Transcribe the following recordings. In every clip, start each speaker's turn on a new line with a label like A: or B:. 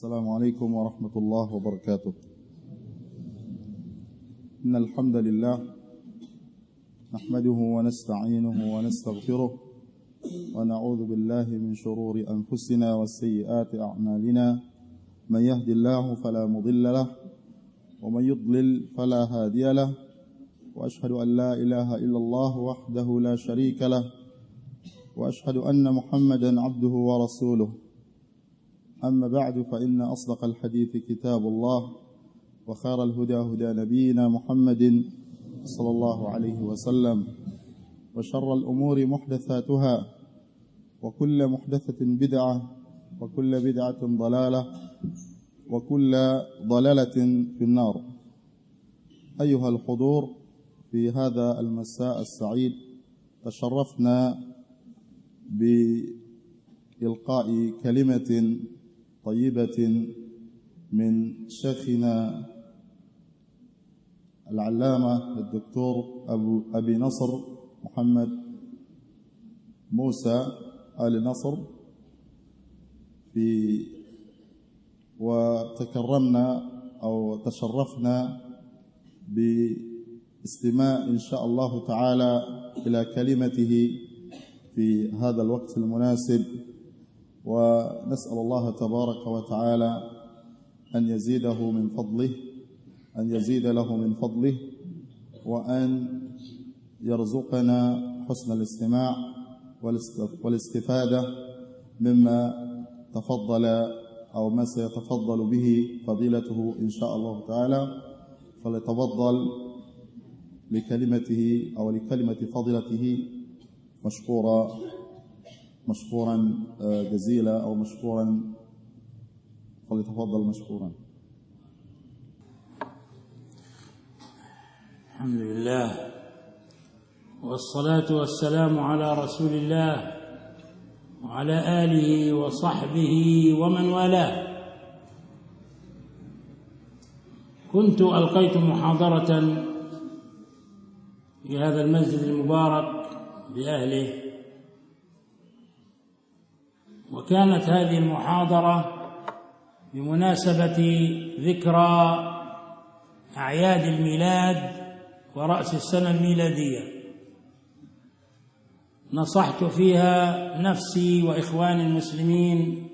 A: السلام عليكم ورحمة الله وبركاته. إن الحمد لله نحمده ونستعينه ونستغفره ونعوذ بالله من شرور أنفسنا وسيئات أعمالنا. من يهد الله فلا مضل له ومن يضلل فلا هادي له، وأشهد أن لا إله إلا الله وحده لا شريك له، وأشهد أن محمدا عبده ورسوله. أما بعد، فإن أصدق الحديث كتاب الله، وخير الهدى هدى نبينا محمد صلى الله عليه وسلم، وشر الأمور محدثاتها، وكل محدثة بدعة، وكل بدعة ضلالة، وكل ضلالة في النار. أيها الحضور، في هذا المساء السعيد تشرفنا بإلقاء كلمة طيبة من شيخنا العلامة الدكتور أبي نصر محمد موسى آل نصر، وتكرمنا أو تشرفنا باستماع إن شاء الله تعالى إلى كلمته في هذا الوقت المناسب، ونسأل الله تبارك وتعالى أن يزيده من فضله، أن يزيد له من فضله، وأن يرزقنا حسن الاستماع والاستفادة مما تفضل أو ما سيتفضل به فضيلته إن شاء الله تعالى. فليتفضل لكلمته أو لكلمة فضيلته مشكورا جزيلا أو مشكورا، فليتفضل مشكورا.
B: الحمد لله والصلاة والسلام على رسول الله وعلى آله وصحبه ومن والاه. كنت ألقيت محاضرة في هذا المسجد المبارك بأهله، وكانت هذه المحاضرة بمناسبة ذكرى أعياد الميلاد ورأس السنة الميلادية. نصحت فيها نفسي وإخواني المسلمين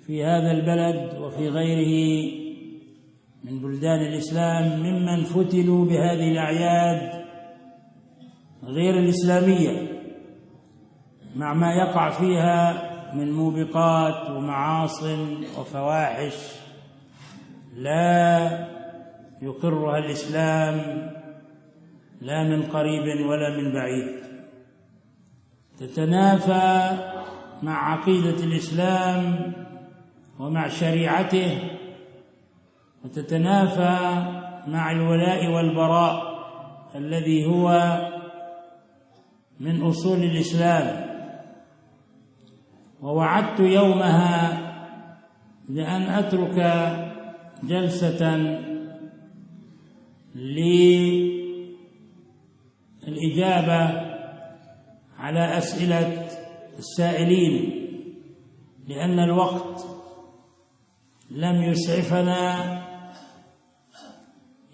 B: في هذا البلد وفي غيره من بلدان الإسلام ممن فتنوا بهذه الأعياد غير الإسلامية، مع ما يقع فيها من موبقات ومعاصٍ وفواحش لا يقرها الإسلام لا من قريب ولا من بعيد، تتنافى مع عقيدة الإسلام ومع شريعته، وتتنافى مع الولاء والبراء الذي هو من أصول الإسلام. ووعدت يومها بأن أترك جلسة للإجابة على أسئلة السائلين، لأن الوقت لم يسعفنا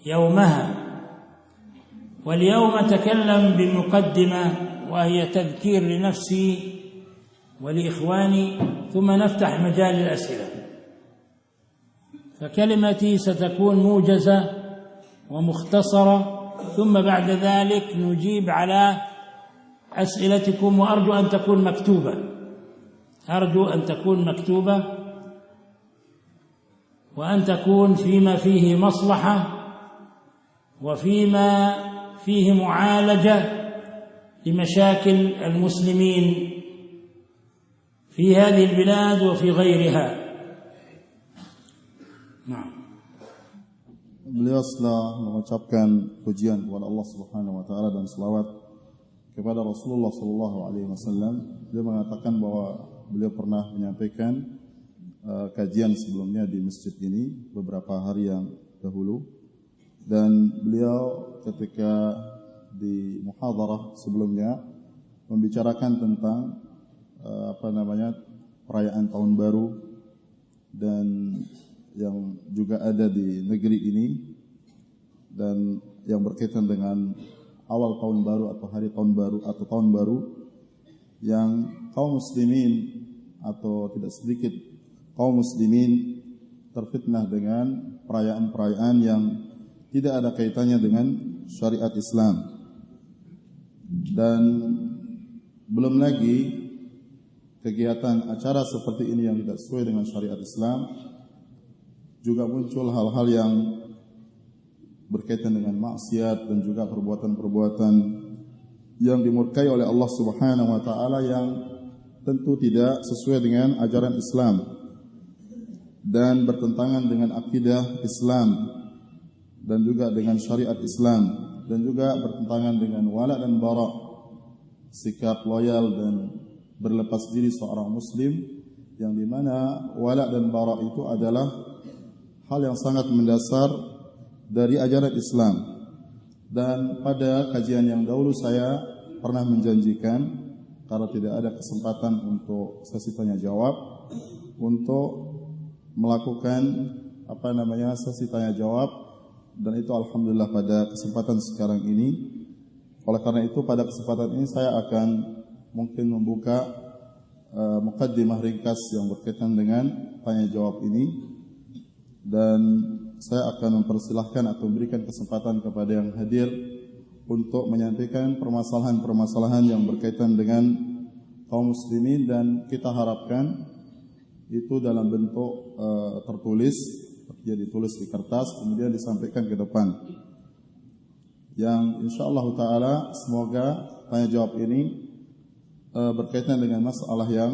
B: يومها. واليوم أتكلم بمقدمة وهي تذكير لنفسي ولإخواني، ثم نفتح مجال الأسئلة. فكلمتي ستكون موجزة ومختصرة، ثم بعد ذلك نجيب على أسئلتكم، وأرجو أن تكون مكتوبة، أرجو أن تكون مكتوبة، وأن تكون فيما فيه مصلحة وفيما فيه معالجة لمشاكل المسلمين في هذه البلاد وفي غيرها. Nah.
A: Beliau setelah mengucapkan pujian kepada Allah Subhanahu wa taala dan selawat kepada Rasulullah sallallahu alaihi wasallam, beliau mengatakan bahwa beliau pernah menyampaikan kajian sebelumnya di masjid ini beberapa hari yang dahulu, dan beliau ketika di muhadharah sebelumnya membicarakan tentang perayaan tahun baru dan yang juga ada di negeri ini, dan yang berkaitan dengan awal tahun baru atau hari tahun baru atau tahun baru, yang kaum muslimin atau tidak sedikit kaum muslimin terfitnah dengan perayaan-perayaan yang tidak ada kaitannya dengan syariat Islam. Dan belum lagi kegiatan acara seperti ini yang tidak sesuai dengan syariat Islam, juga muncul hal-hal yang berkaitan dengan maksiat dan juga perbuatan-perbuatan yang dimurkai oleh Allah Subhanahu wa taala yang tentu tidak sesuai dengan ajaran Islam dan bertentangan dengan akidah Islam dan juga dengan syariat Islam, dan juga bertentangan dengan wala dan bara, sikap loyal dan berlepas diri seorang muslim, yang dimana wala dan bara itu adalah hal yang sangat mendasar dari ajaran Islam. Dan pada kajian yang dahulu saya pernah menjanjikan, kalau tidak ada kesempatan untuk sesi tanya jawab, untuk melakukan sesi tanya jawab, dan itu alhamdulillah pada kesempatan sekarang ini. Oleh karena itu pada kesempatan ini saya akan mungkin membuka muqaddimah ringkas yang berkaitan dengan tanya jawab ini, dan saya akan mempersilahkan atau memberikan kesempatan kepada yang hadir untuk menyampaikan permasalahan-permasalahan yang berkaitan dengan kaum muslimin, dan kita harapkan itu dalam bentuk tertulis, dia ditulis di kertas kemudian disampaikan ke depan, yang insyaallah taala semoga tanya jawab ini berkaitan dengan masalah yang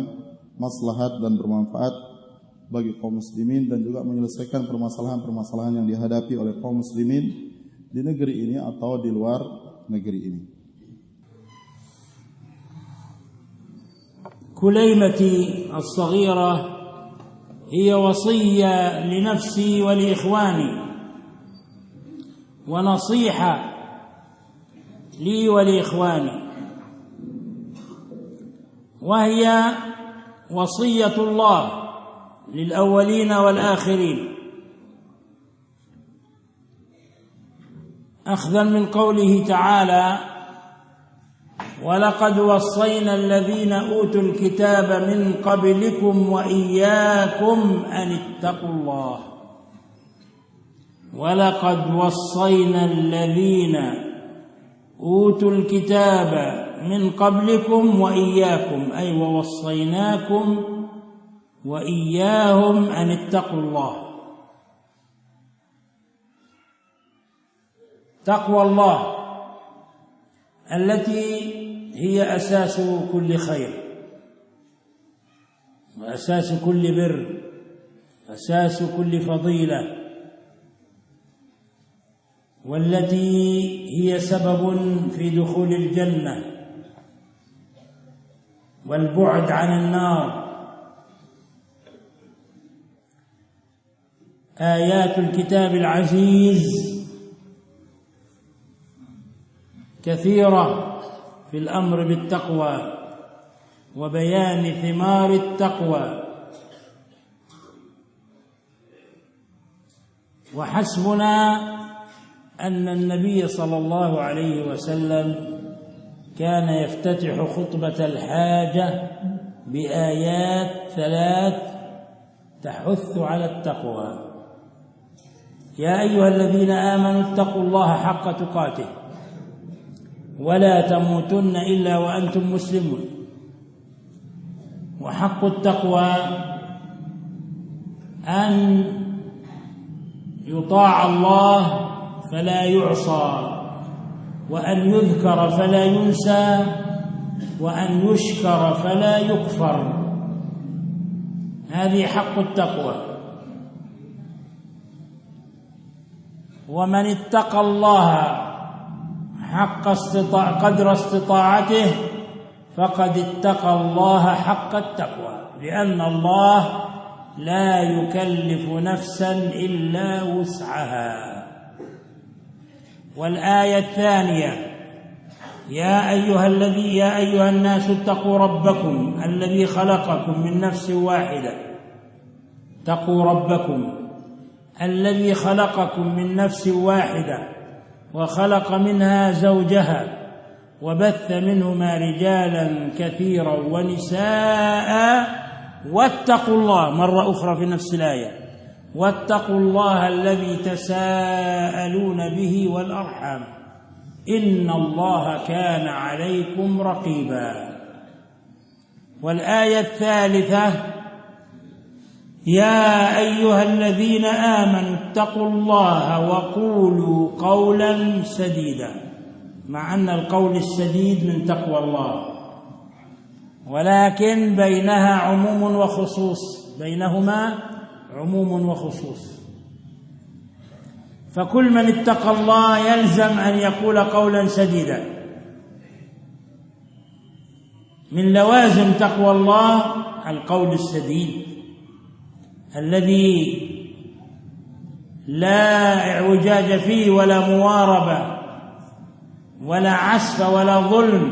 A: maslahat dan bermanfaat bagi kaum muslimin, dan juga menyelesaikan permasalahan-permasalahan yang dihadapi oleh kaum muslimin di negeri ini atau di luar negeri ini.
B: كليمتي الصغيرة هي وصية لنفسي ولإخواني ونصيحة لي ولإخواني، وهي وصية الله للأولين والآخرين، أخذا من قوله تعالى: ولقد وصينا الذين أوتوا الكتاب من قبلكم وإياكم أن اتقوا الله. ولقد وصينا الذين أوتوا الكتاب من قبلكم وإياكم، أي ووصيناكم وإياهم أن اتقوا الله. تقوى الله التي هي أساس كل خير وأساس كل بر، أساس كل فضيلة، والتي هي سبب في دخول الجنة والبعد عن النار. آيات الكتاب العزيز كثيرة في الأمر بالتقوى وبيان ثمار التقوى، وحسبنا أن النبي صلى الله عليه وسلم كان يفتتح خطبة الحاجة بآيات 3 تحث على التقوى: يا أيها الذين آمنوا اتقوا الله حق تقاته ولا تموتن إلا وأنتم مسلمون. وحق التقوى أن يطاع الله فلا يعصى، وأن يذكر فلا ينسى، وأن يشكر فلا يكفر. هذه حق التقوى. ومن اتقى الله حق قدر استطاعته فقد اتقى الله حق التقوى، لأن الله لا يكلف نفسا إلا وسعها. والآية الثانية: يا أيها الناس اتقوا ربكم الذي خلقكم من نفس واحدة. اتقوا ربكم الذي خلقكم من نفس واحدة وخلق منها زوجها وبث منهما رجالا كثيرا ونساء واتقوا الله، مرة أخرى في نفس الآية، واتقوا الله الذي تساءلون به والأرحام إن الله كان عليكم رقيبا. والآية الثالثة يا أيها الذين آمنوا اتقوا الله وقولوا قولا سديدا، مع أن القول السديد من تقوى الله، ولكن بينها عموم وخصوص، بينهما عموم وخصوص، فكل من اتقى الله يلزم أن يقول قولا سديدا. من لوازم تقوى الله القول السديد الذي لا اعوجاج فيه ولا مواربة ولا عسف ولا ظلم.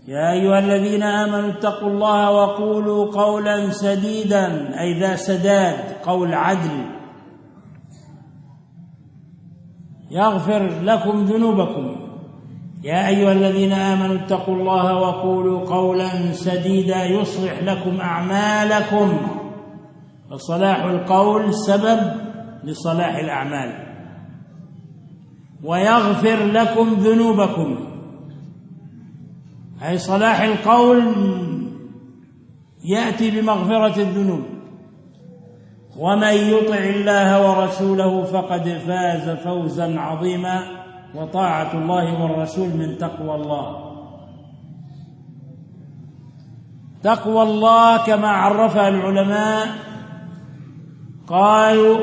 B: يا أيها الذين آمنوا اتقوا الله وقولوا قولا سديدا، أي ذا سداد، قول عدل، يغفر لكم ذنوبكم. يا أيها الذين آمنوا اتقوا الله وقولوا قولا سديدا يصلح لكم أعمالكم، وصلاح القول سبب لصلاح الأعمال، ويغفر لكم ذنوبكم، أي صلاح القول يأتي بمغفرة الذنوب. ومن يطع الله ورسوله فقد فاز فوزا عظيما، وطاعة الله والرسول من تقوى الله. تقوى الله كما عرفها العلماء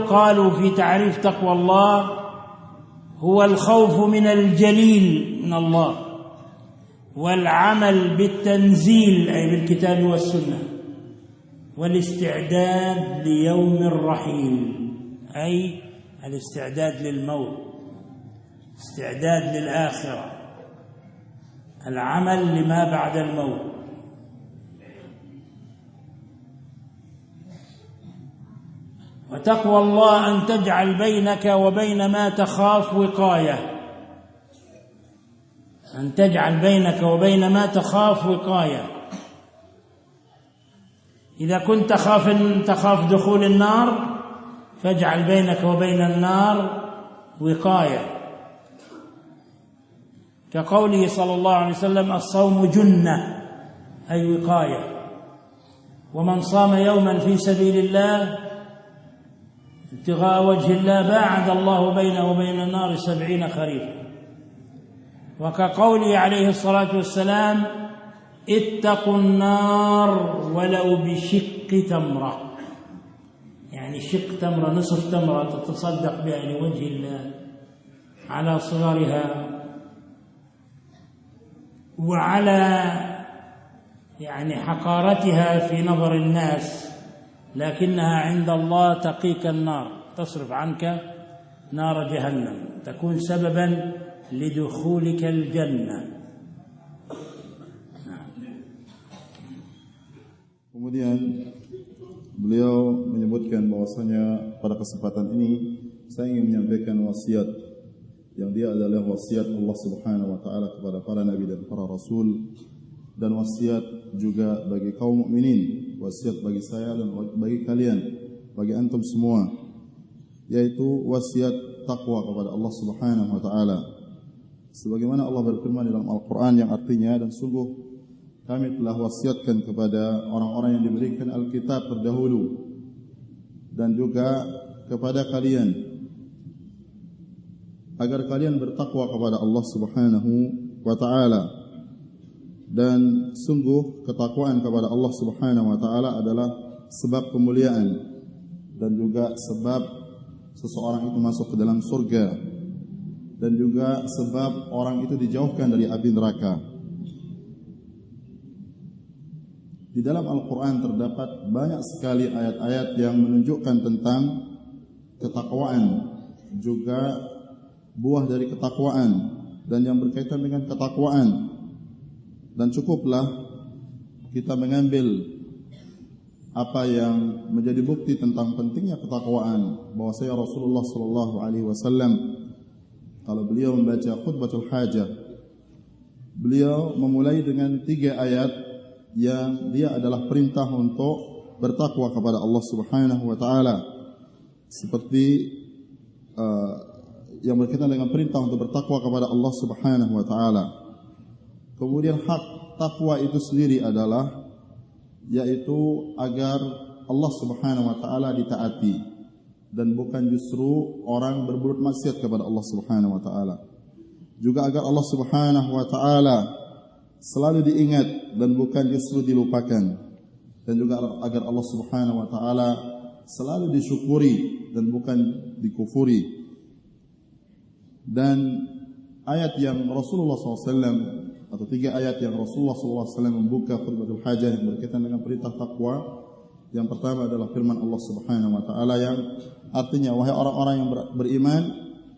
B: قالوا في تعريف تقوى الله هو الخوف من الجليل من الله، والعمل بالتنزيل أي بالكتاب والسنة، والاستعداد ليوم الرحيل أي الاستعداد للموت، استعداد للآخرة، العمل لما بعد الموت. وتقوى الله أن تجعل بينك وبين ما تخاف وقاية، أن تجعل بينك وبين ما تخاف وقاية. إذا كنت تخاف دخول النار فاجعل بينك وبين النار وقاية، كقوله صلى الله عليه وسلم الصوم جنة أي وقاية. ومن صام يوما في سبيل الله ابتغاء وجه الله باعد الله بينه وبين النار 70 خريفا. وكقوله عليه الصلاة والسلام اتقوا النار ولو بشق تمرة، يعني شق تمرة، نصف تمرة تتصدق بها لوجه الله على صغرها وعلى يعني حقارتها في نظر الناس، لكنها عند الله تقيك النار، تصرف عنك نار جهنم، تكون سببا لدخولك الجنة.
A: Kemudian beliau menyebutkan bahwasanya pada kesempatan ini saya ingin menyampaikan wasiat yang dia adalah wasiat Allah Subhanahu wa taala kepada para nabi dan para rasul, dan wasiat juga bagi kaum mukminin, wasiat bagi saya dan bagi kalian, bagi antum semua, yaitu wasiat takwa kepada Allah Subhanahu wa taala. Sebagaimana Allah berfirman dalam Al-Qur'an yang artinya, dan sungguh kami telah wasiatkan kepada orang-orang yang diberikan Alkitab terdahulu dan juga kepada kalian agar kalian bertakwa kepada Allah Subhanahu wa taala. Dan sungguh ketakwaan kepada Allah Subhanahu wa taala adalah sebab kemuliaan dan juga sebab seseorang itu masuk ke dalam surga, dan juga sebab orang itu dijauhkan dari api neraka. Di dalam Al-Quran terdapat banyak sekali ayat-ayat yang menunjukkan tentang ketakwaan, juga buah dari ketakwaan, dan yang berkaitan dengan ketakwaan. Dan cukuplah kita mengambil apa yang menjadi bukti tentang pentingnya ketakwaan, bahwasanya Rasulullah sallallahu alaihi wasallam kalau beliau membaca khutbatul hajah, beliau memulai dengan 3 ayat yang dia adalah perintah untuk bertakwa kepada Allah Subhanahu wa taala. Seperti yang berkaitan dengan perintah untuk bertakwa kepada Allah Subhanahu wa taala. Kemudian hak takwa itu sendiri adalah yaitu agar Allah Subhanahu wa taala ditaati dan bukan justru orang berbuat maksiat kepada Allah Subhanahu wa taala. Juga agar Allah Subhanahu wa taala selalu diingat dan bukan justru dilupakan. Dan juga agar Allah Subhanahu wa taala selalu disyukuri dan bukan dikufuri. Dan ayat yang Rasulullah SAW atau 3 ayat yang Rasulullah SAW membuka khutbatul hajah yang berkaitan dengan perintah takwa. Yang pertama adalah firman Allah Subhanahu wa taala yang artinya, wahai orang-orang yang beriman,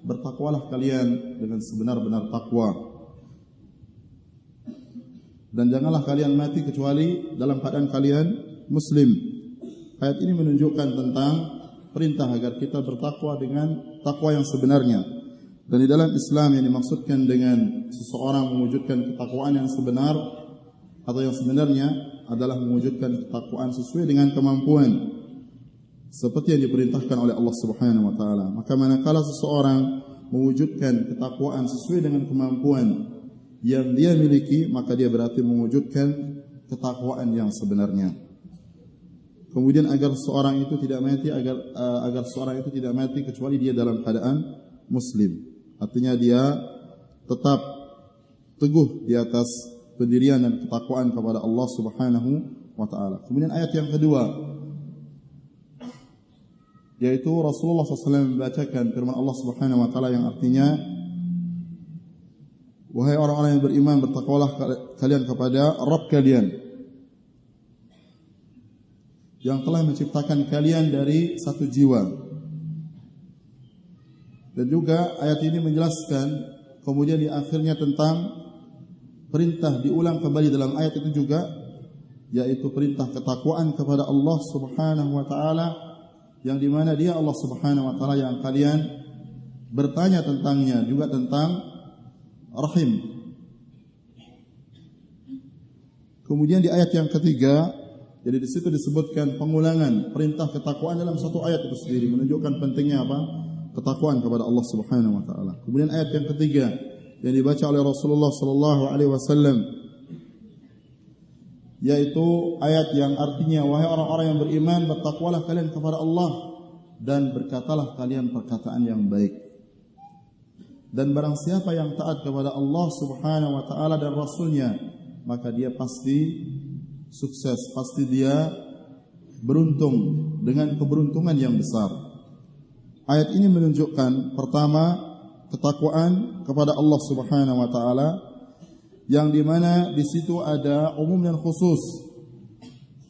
A: bertakwalah kalian dengan sebenar-benar takwa. Dan janganlah kalian mati kecuali dalam keadaan kalian muslim. Ayat ini menunjukkan tentang perintah agar kita bertakwa dengan takwa yang sebenarnya. Dan di dalam Islam yang dimaksudkan dengan seseorang mewujudkan ketakwaan yang sebenar atau yang sebenarnya adalah mewujudkan ketakwaan sesuai dengan kemampuan seperti yang diperintahkan oleh Allah Subhanahu wa taala. Maka manakala seseorang mewujudkan ketakwaan sesuai dengan kemampuan yang dia miliki, maka dia berarti mewujudkan ketakwaan yang sebenarnya. Kemudian agar seorang itu tidak mati kecuali dia dalam keadaan muslim. Artinya dia tetap teguh di atas pendirian dan ketakwaan kepada Allah Subhanahu wa taala. Kemudian ayat yang kedua, yaitu Rasulullah SAW membacakan firman Allah Subhanahu wa taala yang artinya, wahai orang-orang yang beriman, bertakwalah kalian kepada Rabb kalian yang telah menciptakan kalian dari satu jiwa. Dan juga ayat ini menjelaskan kemudian di akhirnya tentang perintah diulang kembali dalam ayat itu juga, yaitu perintah ketakwaan kepada Allah Subhanahu wa taala, yang dimana dia Allah Subhanahu wa taala yang kalian bertanya tentangnya, juga tentang rahim. Kemudian di ayat yang ketiga, jadi di situ disebutkan pengulangan perintah ketakwaan dalam satu ayat itu sendiri, menunjukkan pentingnya apa? Ketakwaan kepada Allah Subhanahu wa taala. Kemudian ayat yang ketiga yang dibaca oleh Rasulullah sallallahu alaihi wasallam, yaitu ayat yang artinya, wahai orang-orang yang beriman, bertakwalah kalian kepada Allah dan berkatalah kalian perkataan yang baik. Dan barang siapa yang taat kepada Allah Subhanahu wa taala dan Rasulnya, maka dia pasti sukses, pasti dia beruntung dengan keberuntungan yang besar. Ayat ini menunjukkan pertama ketakwaan kepada Allah Subhanahu wa taala, yang dimana di situ ada umum dan khusus.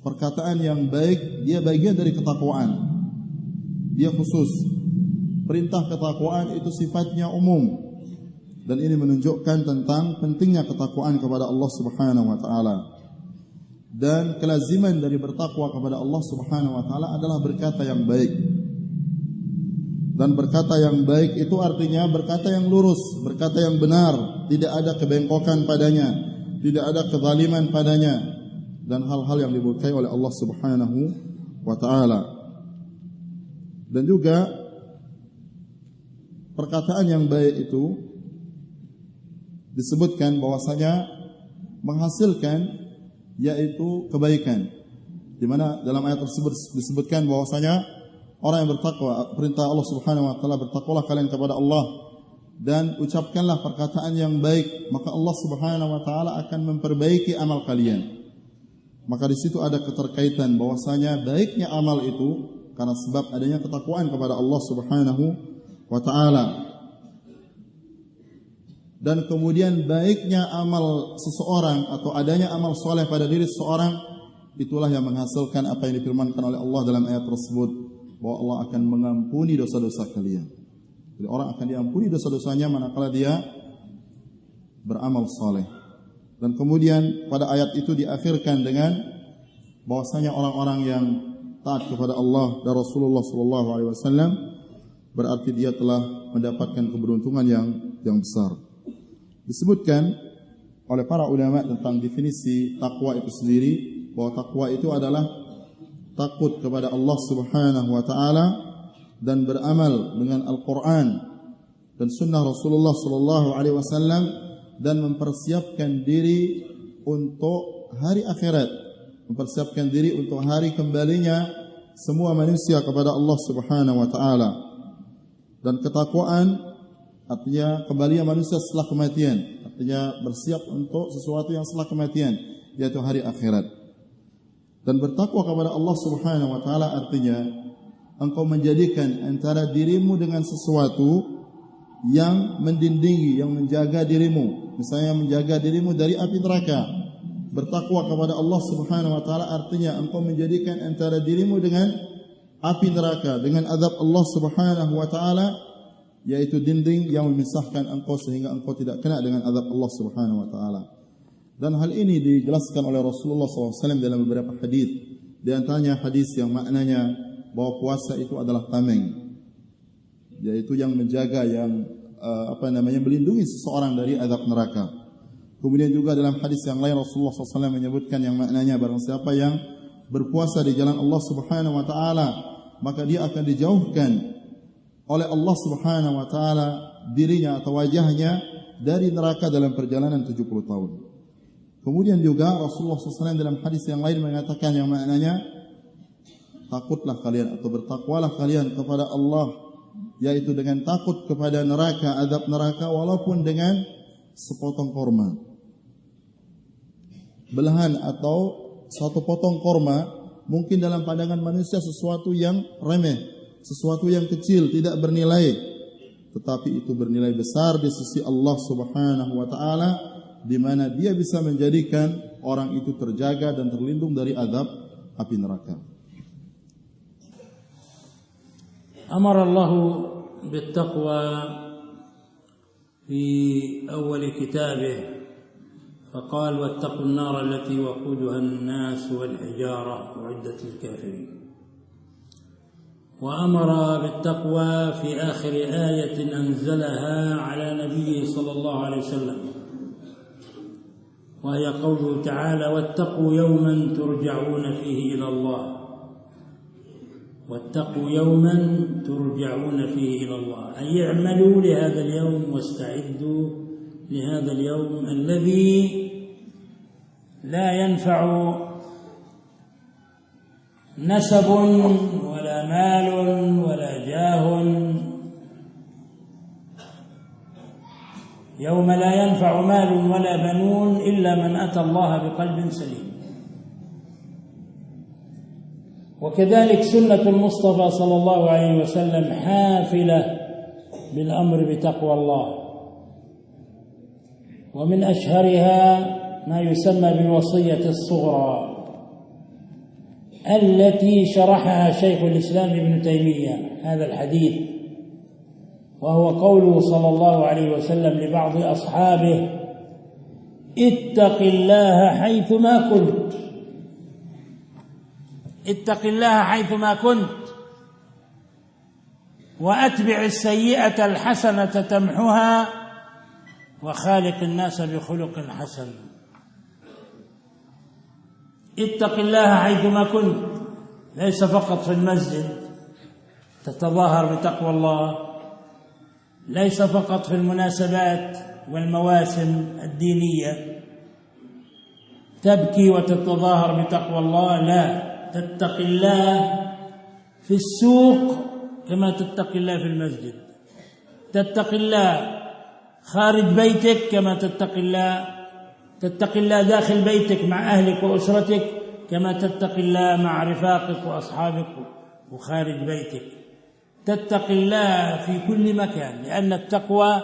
A: Perkataan yang baik dia bagian dari ketakwaan, dia khusus. Perintah ketakwaan itu sifatnya umum, dan ini menunjukkan tentang pentingnya ketakwaan kepada Allah Subhanahu wa taala. Dan kelaziman dari bertakwa kepada Allah Subhanahu wa taala adalah berkata yang baik. Dan berkata yang baik itu artinya berkata yang lurus, berkata yang benar, tidak ada kebengkokan padanya, tidak ada kezaliman padanya, dan hal-hal yang dimurkai oleh Allah Subhanahu wa taala. Dan juga perkataan yang baik itu disebutkan bahwasanya menghasilkan yaitu kebaikan, di mana dalam ayat tersebut disebutkan bahwasanya orang yang bertakwa, perintah Allah Subhanahu wa taala, bertakwalah kalian kepada Allah dan ucapkanlah perkataan yang baik, maka Allah Subhanahu wa taala akan memperbaiki amal kalian. Maka di situ ada keterkaitan bahwasanya baiknya amal itu karena sebab adanya ketakwaan kepada Allah Subhanahu wa taala. Dan kemudian baiknya amal seseorang atau adanya amal soleh pada diri seseorang, itulah yang menghasilkan apa yang difirmankan oleh Allah dalam ayat tersebut, bahwa Allah akan mengampuni dosa-dosa kalian. Jadi orang akan diampuni dosa-dosanya manakala dia beramal saleh. Dan kemudian pada ayat itu diakhirkan dengan bahwasanya orang-orang yang taat kepada Allah dan Rasulullah sallallahu alaihi wasallam berarti dia telah mendapatkan keberuntungan yang besar. Disebutkan oleh para ulama tentang definisi takwa itu sendiri, bahwa takwa itu adalah takut kepada Allah Subhanahu wa taala dan beramal dengan Al-Qur'an dan sunnah Rasulullah sallallahu alaihi wasallam dan mempersiapkan diri untuk hari akhirat, mempersiapkan diri untuk hari kembalinya semua manusia kepada Allah Subhanahu wa taala. Dan ketakwaan artinya kembalinya manusia setelah kematian, artinya bersiap untuk sesuatu yang setelah kematian, yaitu hari akhirat. Dan bertakwa kepada Allah Subhanahu wa taala artinya engkau menjadikan antara dirimu dengan sesuatu yang mendindingi, yang menjaga dirimu, misalnya menjaga dirimu dari api neraka. Bertakwa kepada Allah Subhanahu wa taala artinya engkau menjadikan antara dirimu dengan api neraka, dengan azab Allah Subhanahu wa taala, yaitu dinding yang memisahkan engkau sehingga engkau tidak kena dengan azab Allah Subhanahu wa taala. Dan hal ini dijelaskan oleh Rasulullah SAW dalam beberapa hadis. Di antaranya hadis yang maknanya bahwa puasa itu adalah tameng, yaitu yang menjaga, yang melindungi seseorang dari azab neraka. Kemudian juga dalam hadis yang lain Rasulullah SAW menyebutkan yang maknanya barang siapa yang berpuasa di jalan Allah Subhanahu wa taala, maka dia akan dijauhkan oleh Allah Subhanahu wa taala dirinya atau wajahnya dari neraka dalam perjalanan 70 tahun. Kemudian juga Rasulullah SAW dalam hadis yang lain mengatakan yang maknanya takutlah kalian atau bertakwalah kalian kepada Allah, yaitu dengan takut kepada neraka, azab neraka, walaupun dengan sepotong korma. Belahan atau satu potong korma mungkin dalam pandangan manusia sesuatu yang remeh, sesuatu yang kecil, tidak bernilai, tetapi itu bernilai besar di sisi Allah Subhanahu wa taala, di mana dia bisa menjadikan orang itu terjaga dan terlindung dari azab api neraka.
B: أمر الله بالتقوى في أول كتابه فقال واتقوا النار التي وقودها الناس والحجارة أعدت للكافرين، وأمر بالتقوى في آخر آية أنزلها على نبيه صلى الله عليه وسلم، وهي قوله تعالى واتقوا يوما ترجعون فيه إلى الله، واتقوا يوما ترجعون فيه إلى الله، أي اعملوا لهذا اليوم واستعدوا لهذا اليوم الذي لا ينفع نسب ولا مال ولا جاه، يوم لا ينفع مال ولا بنون إلا من أتى الله بقلب سليم. وكذلك سنة المصطفى صلى الله عليه وسلم حافلة بالأمر بتقوى الله، ومن أشهرها ما يسمى بالوصية الصغرى التي شرحها شيخ الإسلام ابن تيمية هذا الحديث، وهو قوله صلى الله عليه وسلم لبعض أصحابه اتق الله حيثما كنت، اتق الله حيثما كنت وأتبع السيئة الحسنة تمحها وخالق الناس بخلق حسن. اتق الله حيثما كنت ليس فقط في المسجد تتظاهر بتقوى الله، ليس فقط في المناسبات والمواسم الدينية تبكي وتتظاهر بتقوى الله، لا، تتقي الله في السوق كما تتقي الله في المسجد، تتقي الله خارج بيتك كما تتقي الله داخل بيتك مع أهلك وأسرتك كما تتقي الله مع رفاقك وأصحابك وخارج بيتك، تتقي الله في كل مكان، لأن التقوى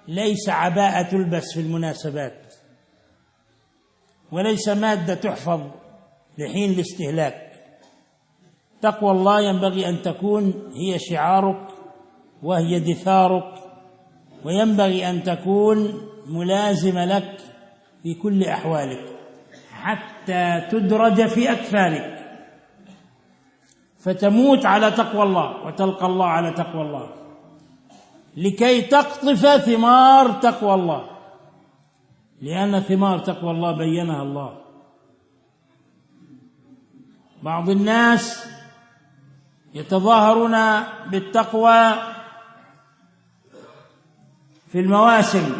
B: ليس عباءة تلبس في المناسبات، وليس مادة تحفظ لحين الاستهلاك. تقوى الله ينبغي أن تكون هي شعارك وهي دثارك، وينبغي أن تكون ملازمة لك في كل أحوالك، حتى تدرج في أكفانك فتموت على تقوى الله وتلقى الله على تقوى الله، لكي تقطف ثمار تقوى الله، لأن ثمار تقوى الله بينها الله. بعض الناس يتظاهرون بالتقوى في المواسم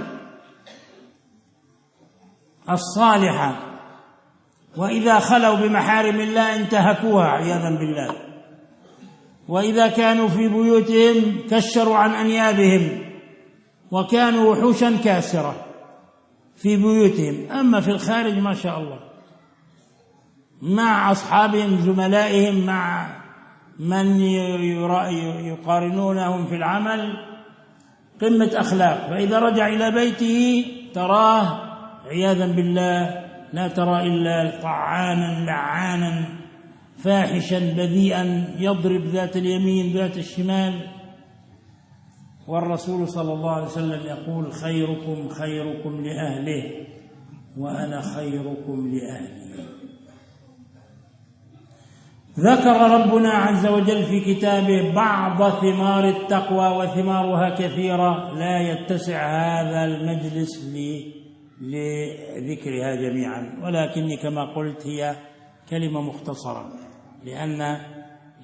B: الصالحة، وإذا خلوا بمحارم الله انتهكوها عياذا بالله، وإذا كانوا في بيوتهم كشروا عن أنيابهم وكانوا وحوشا كاسرة في بيوتهم. أما في الخارج ما شاء الله مع أصحابهم زملائهم مع من يقارنونهم في العمل قمة أخلاق، فإذا رجع إلى بيته تراه عياذا بالله لا ترى إلا طعانا لعانا فاحشا بذيئا يضرب ذات اليمين ذات الشمال. والرسول صلى الله عليه وسلم يقول: خيركم خيركم لأهله وأنا خيركم لأهلي. ذكر ربنا عز وجل في كتابه بعض ثمار التقوى وثمارها كثيرة لا يتسع هذا المجلس لذكرها جميعا، ولكني كما قلت هي كلمة مختصرة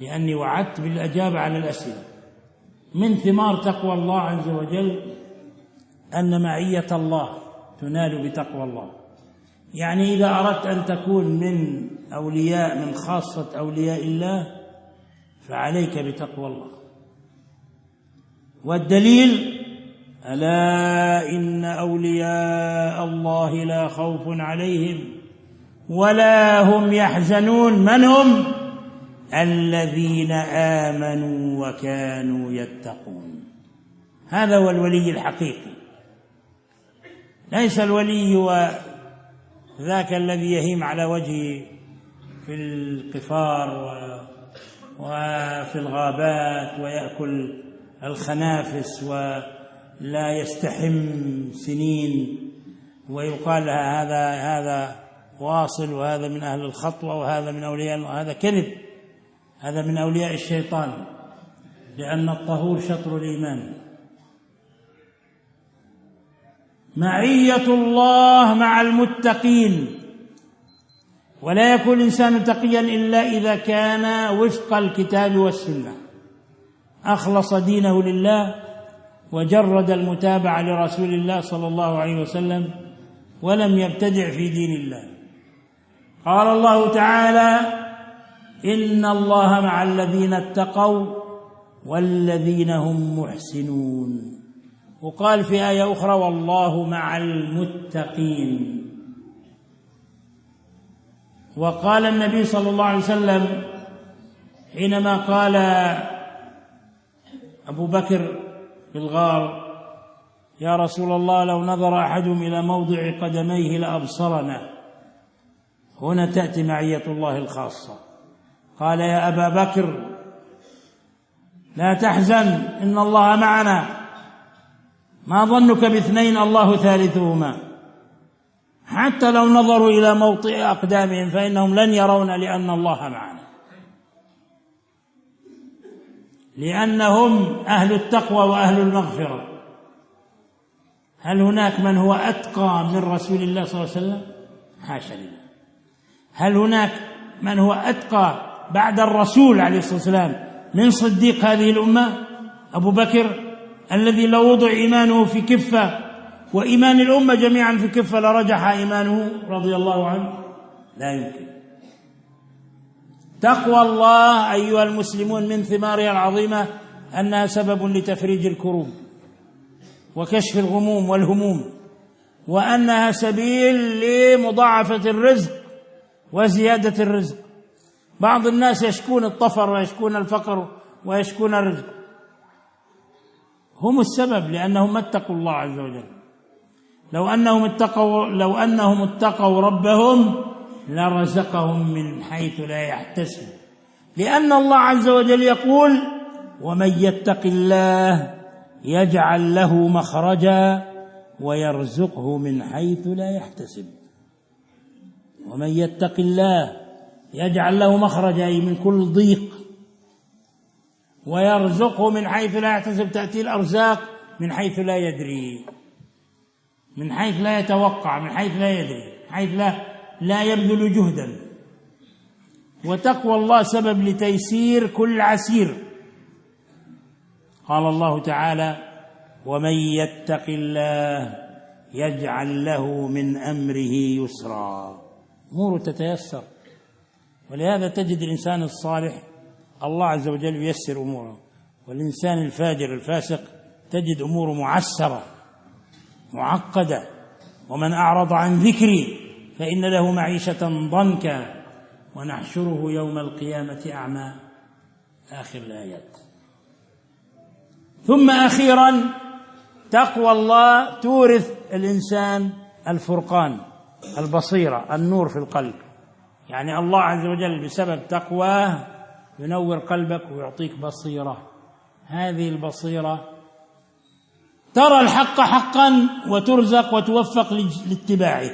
B: لأني وعدت بالإجابة على الأسئلة. من ثمار تقوى الله عز وجل أن معية الله تنال بتقوى الله. يعني إذا أردت أن تكون من أولياء من خاصة أولياء الله فعليك بتقوى الله. والدليل: ألا إن أولياء الله لا خوف عليهم ولا هم يحزنون. من هم؟ الذين آمنوا وكانوا يتقون. هذا هو الولي الحقيقي، ليس الولي وذاك الذي يهيم على وجهه في القفار وفي الغابات ويأكل الخنافس ولا يستحم سنين ويقال لها هذا واصل وهذا من أهل الخطوة وهذا من أولياء الله. هذا كذب، هذا من أولياء الشيطان، لأن الطهور شطر الإيمان. معية الله مع المتقين، ولا يكون الإنسان تقيا إلا إذا كان وفق الكتاب والسنة، أخلص دينه لله وجرد المتابعة لرسول الله صلى الله عليه وسلم ولم يبتدع في دين الله. قال الله تعالى: إن الله مع الذين اتقوا والذين هم محسنون. وقال في آية أخرى: والله مع المتقين. وقال النبي صلى الله عليه وسلم حينما قال أبو بكر في الغار: يا رسول الله لو نظر أحدهم إلى موضع قدميه لأبصرنا. هنا تأتي معية الله الخاصة. قال: يا أبا بكر لا تحزن إن الله معنا، ما ظنك باثنين الله ثالثهما. حتى لو نظروا إلى موطئ أقدامهم فإنهم لن يرون، لأن الله معنا، لأنهم أهل التقوى وأهل المغفرة. هل هناك من هو أتقى من رسول الله صلى الله عليه وسلم؟ حاشا لله. هل هناك من هو أتقى بعد الرسول عليه الصلاة والسلام من صديق هذه الأمة؟ أبو بكر الذي لو وضع إيمانه في كفة وإيمان الأمة جميعا في كفة لرجح إيمانه رضي الله عنه؟ لا يمكن. تقوى الله أيها المسلمون من ثمارها العظيمة أنها سبب لتفريج الكروب وكشف الغموم والهموم، وأنها سبيل لمضاعفة الرزق وزيادة الرزق. بعض الناس يشكون الطفر ويشكون الفقر ويشكون الرزق، هم السبب، لأنهم ما اتقوا الله عز وجل. لو أنهم اتقوا ربهم لرزقهم من حيث لا يحتسب، لأن الله عز وجل يقول: ومن يتق الله يجعل له مخرجا ويرزقه من حيث لا يحتسب. ومن يتق الله يجعل له مخرجا أي من كل ضيق ويرزقه من حيث لا يحتسب. تأتي الأرزاق من حيث لا يدري، من حيث لا يتوقع، من حيث لا يدري، من حيث لا يبذل جهدا. وتقوى الله سبب لتيسير كل عسير. قال الله تعالى: ومن يتق الله يجعل له من أمره يسرا. أموره تتيسر. ولهذا تجد الإنسان الصالح الله عز وجل ييسر أموره، والإنسان الفاجر الفاسق تجد أموره معسرة معقدة. ومن أعرض عن ذكري فإن له معيشة ضنكا ونحشره يوم القيامة أعمى. آخر الآيات. ثم أخيرا تقوى الله تورث الإنسان الفرقان، البصيرة، النور في القلب. يعني الله عز وجل بسبب تقواه ينور قلبك ويعطيك بصيرة. هذه البصيرة ترى الحق حقا وترزق وتوفق لاتباعه،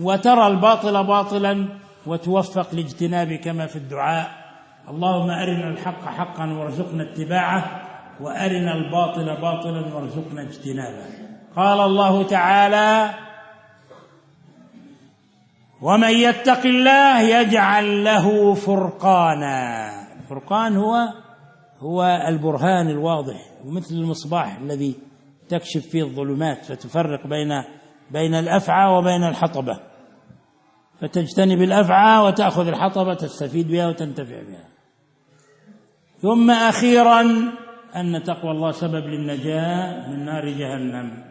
B: وترى الباطل باطلا وتوفق لاجتنابه، كما في الدعاء: اللهم أرنا الحق حقا وارزقنا اتباعه، وأرنا الباطل باطلا وارزقنا اجتنابه. قال الله تعالى: ومن يتق الله يجعل له فرقانا. الفرقان هو البرهان الواضح، ومثل المصباح الذي تكشف فيه الظلمات فتفرق بين الأفعى وبين الحطبة، فتجتنب الأفعى وتأخذ الحطبة تستفيد بها وتنتفع بها. ثم أخيرا أن تقوى الله سبب للنجاة من نار جهنم.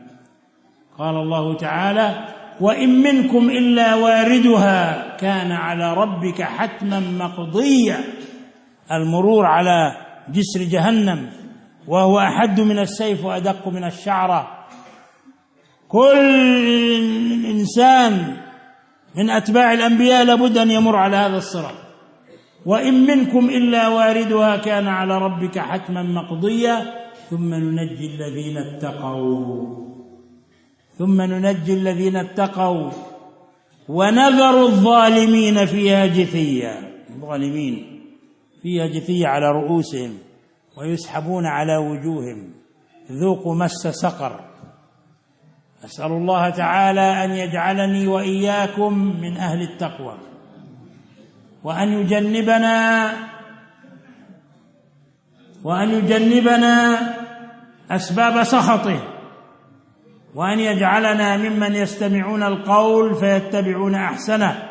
B: قال الله تعالى: وإن منكم إلا واردها كان على ربك حتما مقضيا. المرور على جسر جهنم وهو أحد من السيف وأدق من الشعرة. كل إنسان من أتباع الأنبياء لابد أن يمر على هذا الصراط. وإن منكم إلا واردها كان على ربك حتما مقضيا ثم ننجي الذين اتقوا ونذر الظالمين فيها جثيا. الظالمين فيها جثيا على رؤوسهم ويسحبون على وجوههم ذوقوا مس سقر. أسأل الله تعالى أن يجعلني وإياكم من أهل التقوى، وأن يجنبنا أسباب سخطه، وأن يجعلنا ممن يستمعون القول فيتبعون أحسنه،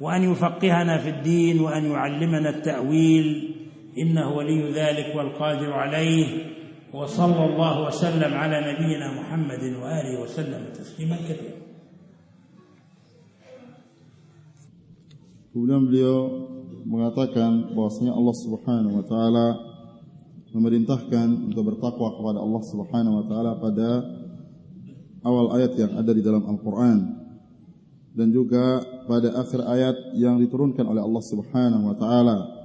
B: وأن يفقهنا في الدين، وأن يعلمنا التأويل، إنه ولي ذلك والقادر عليه. وصلى الله وسلم على نبينا محمد وآله وسلم تسليما كثيرا.
A: Kemudian beliau mengatakan bahwasanya Allah Subhanahu wa taala memerintahkan untuk bertakwa kepada Allah Subhanahu wa taala pada awal ayat yang ada di dalam Al-Qur'an dan juga pada akhir ayat yang diturunkan oleh Allah Subhanahu wa taala,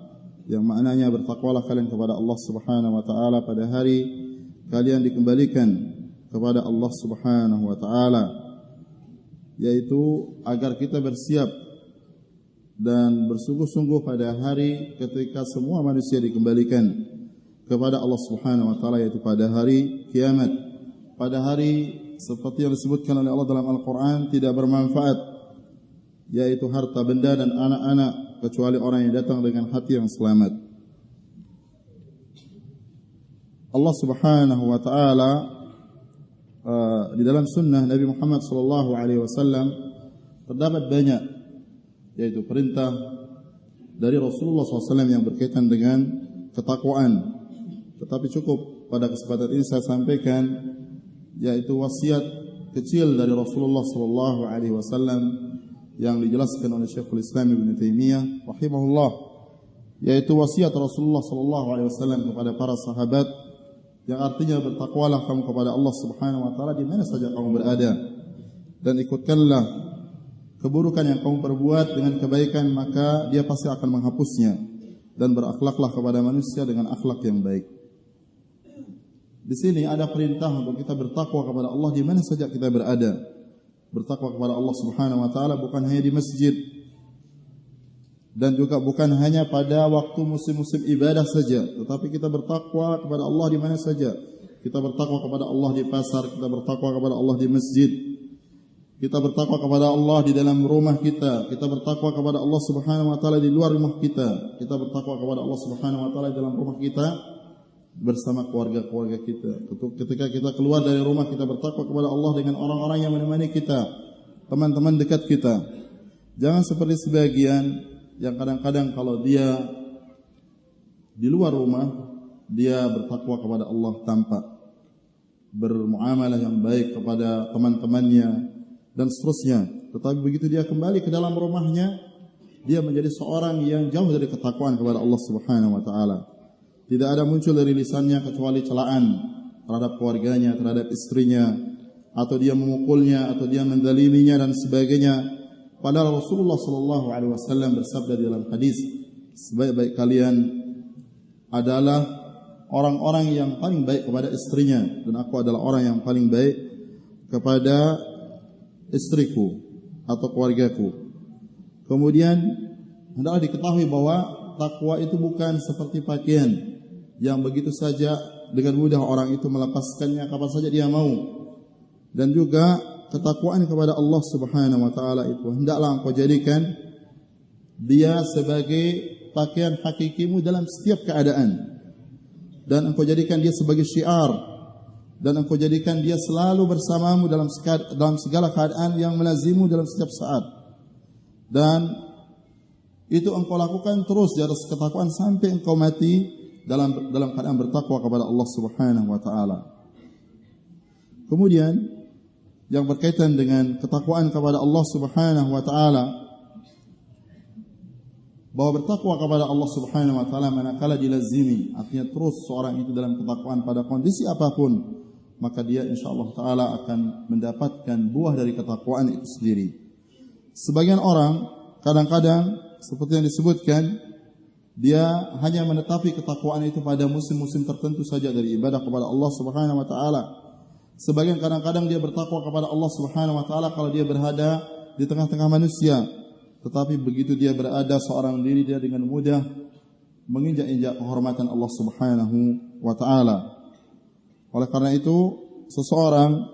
A: yang maknanya bertakwalah kalian kepada Allah Subhanahu wa taala pada hari kalian dikembalikan kepada Allah Subhanahu wa taala, yaitu agar kita bersiap dan bersungguh-sungguh pada hari ketika semua manusia dikembalikan kepada Allah Subhanahu wa taala, yaitu pada hari kiamat. Pada hari seperti yang disebutkan oleh Allah dalam Al-Qur'an tidak bermanfaat, yaitu harta benda dan anak-anak, kecuali orang yang datang dengan hati yang selamat. Allah Subhanahu wa taala di dalam sunnah Nabi Muhammad sallallahu alaihi wasallam terdapat banyak, yaitu perintah dari Rasulullah SAW yang berkaitan dengan ketakwaan. Tetapi cukup pada kesempatan ini saya sampaikan, yaitu wasiat kecil dari Rasulullah SAW yang dijelaskan oleh Syekhul Islam Ibn Taimiyah rahimahullah, yaitu wasiat Rasulullah SAW kepada para sahabat, yang artinya bertakwalah kamu kepada Allah Subhanahu wa taala di mana saja kamu berada, dan ikutkanlah keburukan yang kamu perbuat dengan kebaikan, maka dia pasti akan menghapusnya, dan berakhlaklah kepada manusia dengan akhlak yang baik. Di sini ada perintah untuk kita bertakwa kepada Allah di mana saja kita berada. Bertakwa kepada Allah Subhanahu wa taala bukan hanya di masjid dan juga bukan hanya pada waktu musim-musim ibadah saja, tetapi kita bertakwa kepada Allah di mana saja. Kita bertakwa kepada Allah di pasar, kita bertakwa kepada Allah di masjid, kita bertakwa kepada Allah di dalam rumah kita, kita bertakwa kepada Allah Subhanahu wa taala di luar rumah kita, kita bertakwa kepada Allah Subhanahu wa taala di dalam rumah kita bersama keluarga-keluarga kita. Ketika kita keluar dari rumah, kita bertakwa kepada Allah dengan orang-orang yang menemani kita, teman-teman dekat kita. Jangan seperti sebagian yang kadang-kadang kalau dia di luar rumah, dia bertakwa kepada Allah tampak, bermuamalah yang baik kepada teman-temannya dan seterusnya. Tetapi begitu dia kembali ke dalam rumahnya, dia menjadi seorang yang jauh dari ketakwaan kepada Allah Subhanahu wa taala. Tidak ada muncul dari lisannya kecuali celaan terhadap keluarganya, terhadap istrinya, atau dia memukulnya, atau dia menzaliminya dan sebagainya. Padahal Rasulullah sallallahu alaihi wasallam bersabda di dalam hadis, sebaik-baik kalian adalah orang-orang yang paling baik kepada istrinya, dan aku adalah orang yang paling baik kepada istriku atau keluargaku. Kemudian hendaklah diketahui bahwa takwa itu bukan seperti pakaian yang begitu saja dengan mudah orang itu melepaskannya kapan saja dia mau. Dan juga ketakwaan kepada Allah Subhanahu wa taala itu hendaklah engkau jadikan dia sebagai pakaian hakikimu dalam setiap keadaan, dan engkau jadikan dia sebagai syiar, dan engkau jadikan dia selalu bersamamu dalam segala keadaan yang melazimu dalam setiap saat. Dan itu engkau lakukan terus di atas ketakwaan sampai engkau mati dalam keadaan bertakwa kepada Allah Subhanahu wa taala. Kemudian yang berkaitan dengan ketakwaan kepada Allah Subhanahu wa taala, bahwa bertakwa kepada Allah Subhanahu wa taala manakala dilazimi, artinya terus seorang itu dalam ketakwaan pada kondisi apapun, maka dia insyaallah taala akan mendapatkan buah dari ketakwaan itu sendiri. Sebagian orang kadang-kadang seperti yang disebutkan, dia hanya menetapi ketakwaan itu pada musim-musim tertentu saja dari ibadah kepada Allah Subhanahu wa taala. Sebagian kadang-kadang dia bertakwa kepada Allah Subhanahu wa taala kalau dia berada di tengah-tengah manusia. Tetapi begitu dia berada seorang diri, dia dengan mudah menginjak-injak kehormatan Allah Subhanahu wa taala. Oleh karena itu, seseorang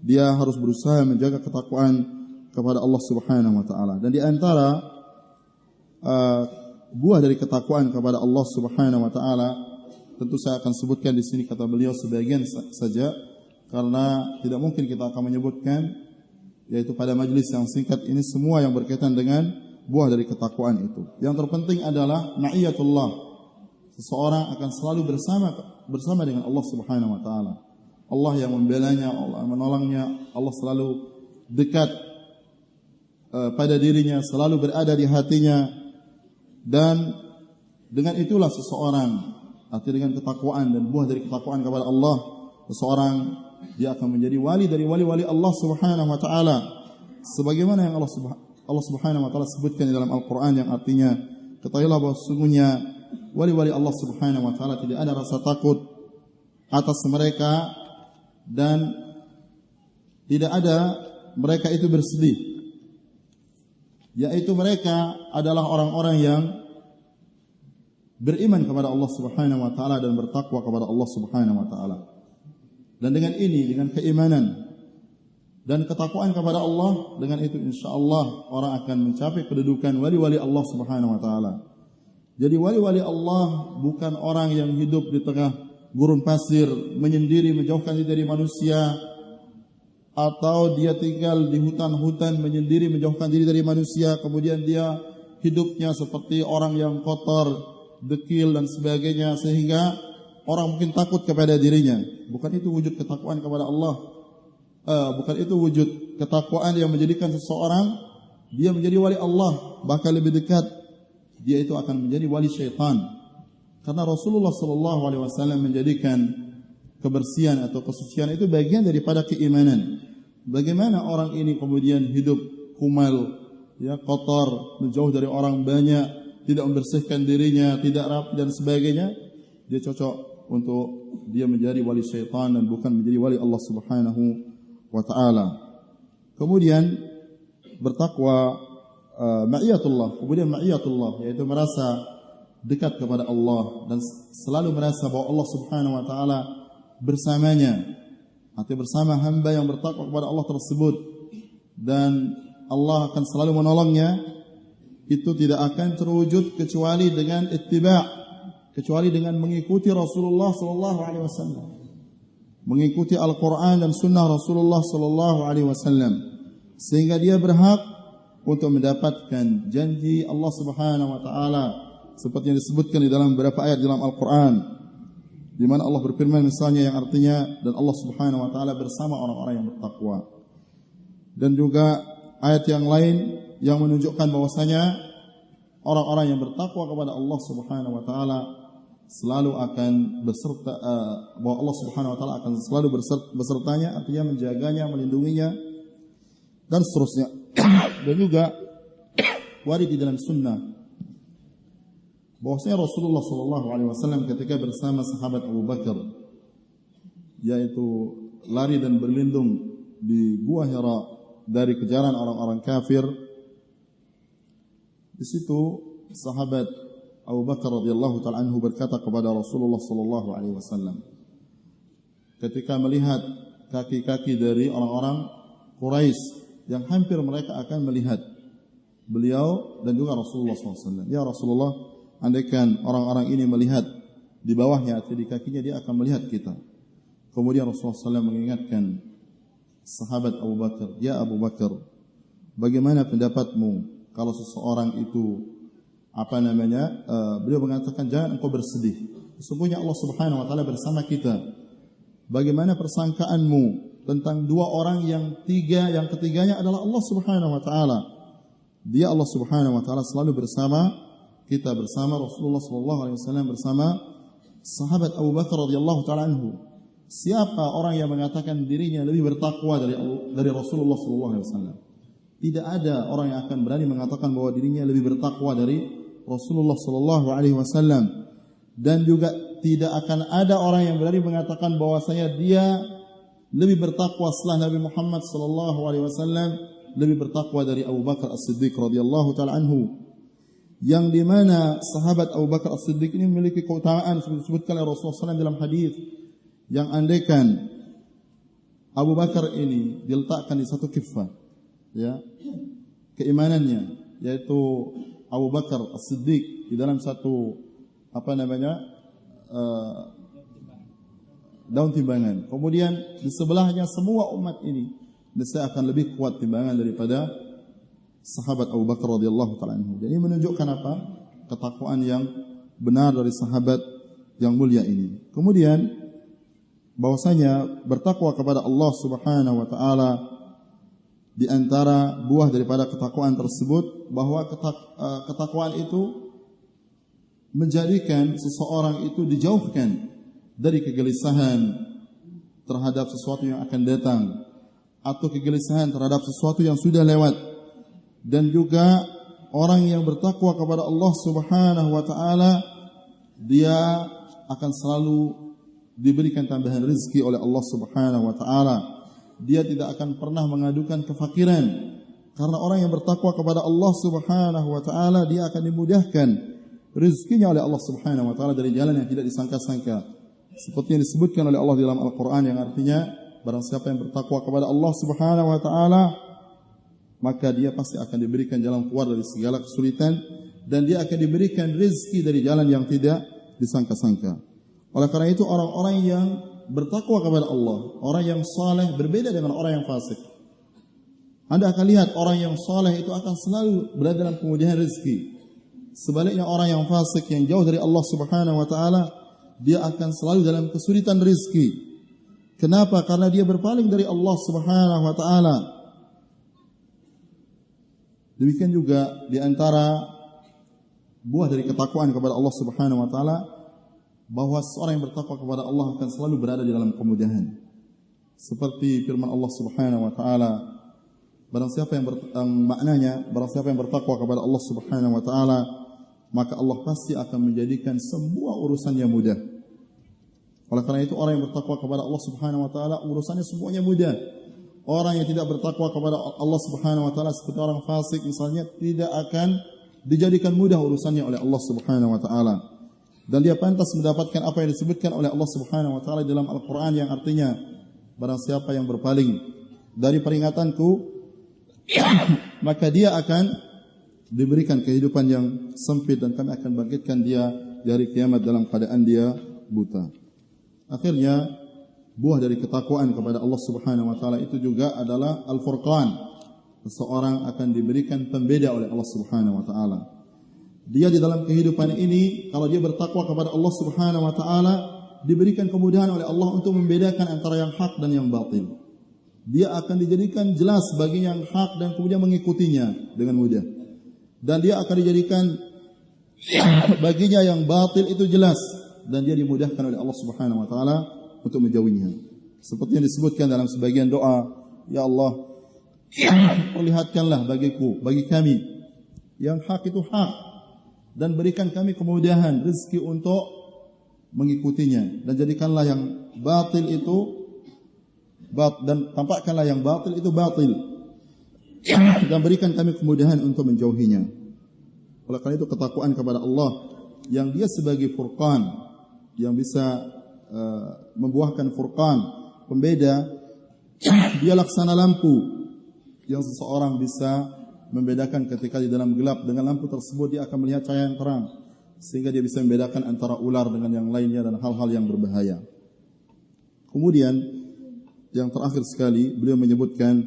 A: dia harus berusaha menjaga ketakwaan kepada Allah Subhanahu wa taala. Dan di antara buah dari ketakwaan kepada Allah Subhanahu wa taala, tentu saya akan sebutkan di sini kata beliau sebagian saja karena tidak mungkin kita akan menyebutkan, yaitu pada majelis yang singkat ini semua yang berkaitan dengan buah dari ketakwaan itu. Yang terpenting adalah ma'iyatullah. Seseorang akan selalu bersama dengan Allah Subhanahu wa taala. Allah yang membelanya, Allah yang menolongnya, Allah selalu dekat pada dirinya, selalu berada di hatinya. Dan dengan itulah seseorang, artinya dengan ketakwaan dan buah dari ketakwaan kepada Allah, seseorang dia akan menjadi wali dari wali-wali Allah Subhanahu wa taala. Sebagaimana yang Allah Subhanahu wa taala sebutkan di dalam Al-Qur'an, yang artinya ketahuilah bahwa sesungguhnya wali-wali Allah Subhanahu wa taala tidak ada rasa takut atas mereka, dan tidak ada mereka itu bersedih. Yaitu mereka adalah orang-orang yang beriman kepada Allah Subhanahu wa taala dan bertakwa kepada Allah Subhanahu wa taala. Dan dengan ini, dengan keimanan dan ketakwaan kepada Allah, dengan itu insyaallah orang akan mencapai kedudukan wali-wali Allah Subhanahu wa taala. Jadi wali-wali Allah bukan orang yang hidup di tengah gurun pasir, menyendiri, menjauhkan diri dari manusia, atau dia tinggal di hutan-hutan menyendiri, menjauhkan diri dari manusia, kemudian dia hidupnya seperti orang yang kotor, dekil dan sebagainya, sehingga orang mungkin takut kepada dirinya. Bukan itu wujud ketakwaan kepada Allah. Bukan itu wujud ketakwaan yang menjadikan seseorang dia menjadi wali Allah. Bahkan lebih dekat, dia itu akan menjadi wali syaitan. Karena Rasulullah SAW menjadikan kebersihan atau kesucian itu bagian daripada keimanan. Bagaimana orang ini kemudian hidup kumal, ya, kotor, menjauh dari orang banyak, tidak membersihkan dirinya, tidak rapi dan sebagainya, dia cocok untuk dia menjadi wali syaitan dan bukan menjadi wali Allah Subhanahu wa taala. Kemudian bertakwa ma'iyatullah, kemudian ma'iyatullah yaitu merasa dekat kepada Allah dan selalu merasa bahwa Allah Subhanahu wa taala bersamanya, artinya bersama hamba yang bertakwa kepada Allah tersebut, dan Allah akan selalu menolongnya. Itu tidak akan terwujud kecuali dengan ittiba', kecuali dengan mengikuti Rasulullah sallallahu alaihi wasallam, mengikuti Al-Qur'an dan sunnah Rasulullah sallallahu alaihi wasallam, sehingga dia berhak untuk mendapatkan janji Allah Subhanahu wa taala seperti yang disebutkan di dalam beberapa ayat dalam Al-Qur'an, di mana Allah berfirman misalnya yang artinya, dan Allah Subhanahu wa taala bersama orang-orang yang bertakwa. Dan juga ayat yang lain yang menunjukkan bahwasanya orang-orang yang bertakwa kepada Allah Subhanahu wa taala selalu akan beserta, bahwa Allah Subhanahu wa taala akan selalu besertanya, artinya menjaganya, melindunginya dan seterusnya. Dan juga warid di dalam sunnah bahwasanya Rasulullah sallallahu alaihi wasallam ketika bersama sahabat Abu Bakar, yaitu lari dan berlindung di Gua Hira dari kejaran orang-orang kafir, di situ sahabat Abu Bakar radhiyallahu taala anhu berkata kepada Rasulullah sallallahu alaihi wasallam ketika melihat kaki-kaki dari orang-orang Quraisy yang hampir mereka akan melihat beliau dan juga Rasulullah SAW. Ya Rasulullah, andaikan orang-orang ini melihat di bawahnya atau di kakinya, dia akan melihat kita. Kemudian Rasulullah SAW mengingatkan sahabat Abu Bakar, ya Abu Bakar, bagaimana pendapatmu kalau seseorang itu beliau mengatakan jangan engkau bersedih, sesungguhnya Allah Subhanahu wa taala bersama kita. Bagaimana persangkaanmu tentang dua orang yang ketiganya adalah Allah Subhanahu wa taala? Dia Allah Subhanahu wa taala selalu bersama kita, bersama Rasulullah sallallahu alaihi wasallam, bersama sahabat Abu Bakar radhiyallahu taala anhu. Siapa orang yang mengatakan dirinya lebih bertakwa dari Rasulullah sallallahu alaihi wasallam? Tidak ada orang yang akan berani mengatakan bahwa dirinya lebih bertakwa dari Rasulullah sallallahu alaihi wasallam. Dan juga tidak akan ada orang yang berani mengatakan bahwasanya dia lebih bertakwa setelah Nabi Muhammad sallallahu alaihi wasallam, lebih bertakwa dari Abu Bakar As-Siddiq radhiyallahu taala anhu, yang di mana sahabat Abu Bakar As-Siddiq ini memiliki keutamaan seperti disebutkan oleh Rasulullah SAW dalam hadis, yang andaikan Abu Bakar ini diletakkan di satu kiffah, ya, keimanannya, yaitu Abu Bakar As-Siddiq di dalam satu daun timbangan. Kemudian di sebelahnya semua umat ini, niscaya akan lebih kuat timbangan daripada sahabat Abu Bakar radhiyallahu taala anhu. Jadi menunjukkan apa? Ketakwaan yang benar dari sahabat yang mulia ini. Kemudian bahwasanya bertakwa kepada Allah Subhanahu wa taala, di antara buah daripada ketakwaan tersebut bahwa ketakwaan itu menjadikan seseorang itu dijauhkan dari kegelisahan terhadap sesuatu yang akan datang, atau kegelisahan terhadap sesuatu yang sudah lewat. Dan juga orang yang bertakwa kepada Allah Subhanahu wa taala, dia akan selalu diberikan tambahan rezeki oleh Allah Subhanahu wa taala. Dia tidak akan pernah mengadukan kefakiran, karena orang yang bertakwa kepada Allah Subhanahu wa taala, dia akan dimudahkan rezekinya oleh Allah Subhanahu wa taala dari jalan yang tidak disangka-sangka. Seperti yang disebutkan oleh Allah dalam Al-Qur'an, yang artinya barang siapa yang bertakwa kepada Allah Subhanahu wa taala, maka dia pasti akan diberikan jalan keluar dari segala kesulitan, dan dia akan diberikan rezeki dari jalan yang tidak disangka-sangka. Oleh karena itu orang-orang yang bertakwa kepada Allah, orang yang saleh, berbeda dengan orang yang fasik. Anda akan lihat orang yang saleh itu akan selalu berada dalam kemudahan rezeki. Sebaliknya orang yang fasik, yang jauh dari Allah Subhanahu wa taala, dia akan selalu dalam kesulitan rezeki. Kenapa? Karena dia berpaling dari Allah Subhanahu wa taala. Demikian juga di antara buah dari ketakwaan kepada Allah Subhanahu wa taala, bahwa seorang yang bertakwa kepada Allah akan selalu berada di dalam kemudahan. Seperti firman Allah Subhanahu wa taala, barang siapa yang maknanya, barang siapa yang bertakwa kepada Allah Subhanahu wa taala, maka Allah pasti akan menjadikan semua urusannya mudah. Oleh karena itu orang yang bertakwa kepada Allah Subhanahu wa taala, urusannya semuanya mudah. orang yang tidak bertakwa kepada Allah Subhanahu wa taala seperti orang fasik misalnya tidak akan dijadikan mudah urusannya oleh Allah Subhanahu wa taala. Dan dia pantas mendapatkan apa yang disebutkan oleh Allah Subhanahu wa taala dalam Al-Qur'an yang artinya barang siapa yang berpaling dari peringatanku maka dia akan diberikan kehidupan yang sempit dan kami akan bangkitkan dia di hari kiamat dalam keadaan dia buta. Akhirnya buah dari ketakwaan kepada Allah Subhanahu wa taala itu juga adalah Al-Furqan. Seseorang akan diberikan pembeda oleh Allah Subhanahu wa taala. Dia di dalam kehidupan ini kalau dia bertakwa kepada Allah Subhanahu wa taala diberikan kemudahan oleh Allah untuk membedakan antara yang hak dan yang batil. Dia akan dijadikan jelas bagi yang hak dan kemudian mengikutinya dengan mudah. Dan dia akan dijadikan baginya yang batil itu jelas dan dia dimudahkan oleh Allah Subhanahu wa taala untuk menjauhinya. Seperti yang disebutkan dalam sebagian doa, ya Allah, perlihatkanlah bagiku, bagi kami yang hak itu hak dan berikan kami kemudahan rezeki untuk mengikutinya dan jadikanlah yang batil itu dan tampakkanlah yang batil itu batil dan berikan kami kemudahan untuk menjauhinya. Oleh karena itu ketakwaan kepada Allah yang dia sebagai furqan yang bisa membuahkan furqan, pembeda, dia laksana lampu yang seseorang bisa membedakan ketika di dalam gelap. Dengan lampu tersebut dia akan melihat cahaya yang terang sehingga dia bisa membedakan antara ular dengan yang lainnya dan hal-hal yang berbahaya. Kemudian yang terakhir sekali beliau menyebutkan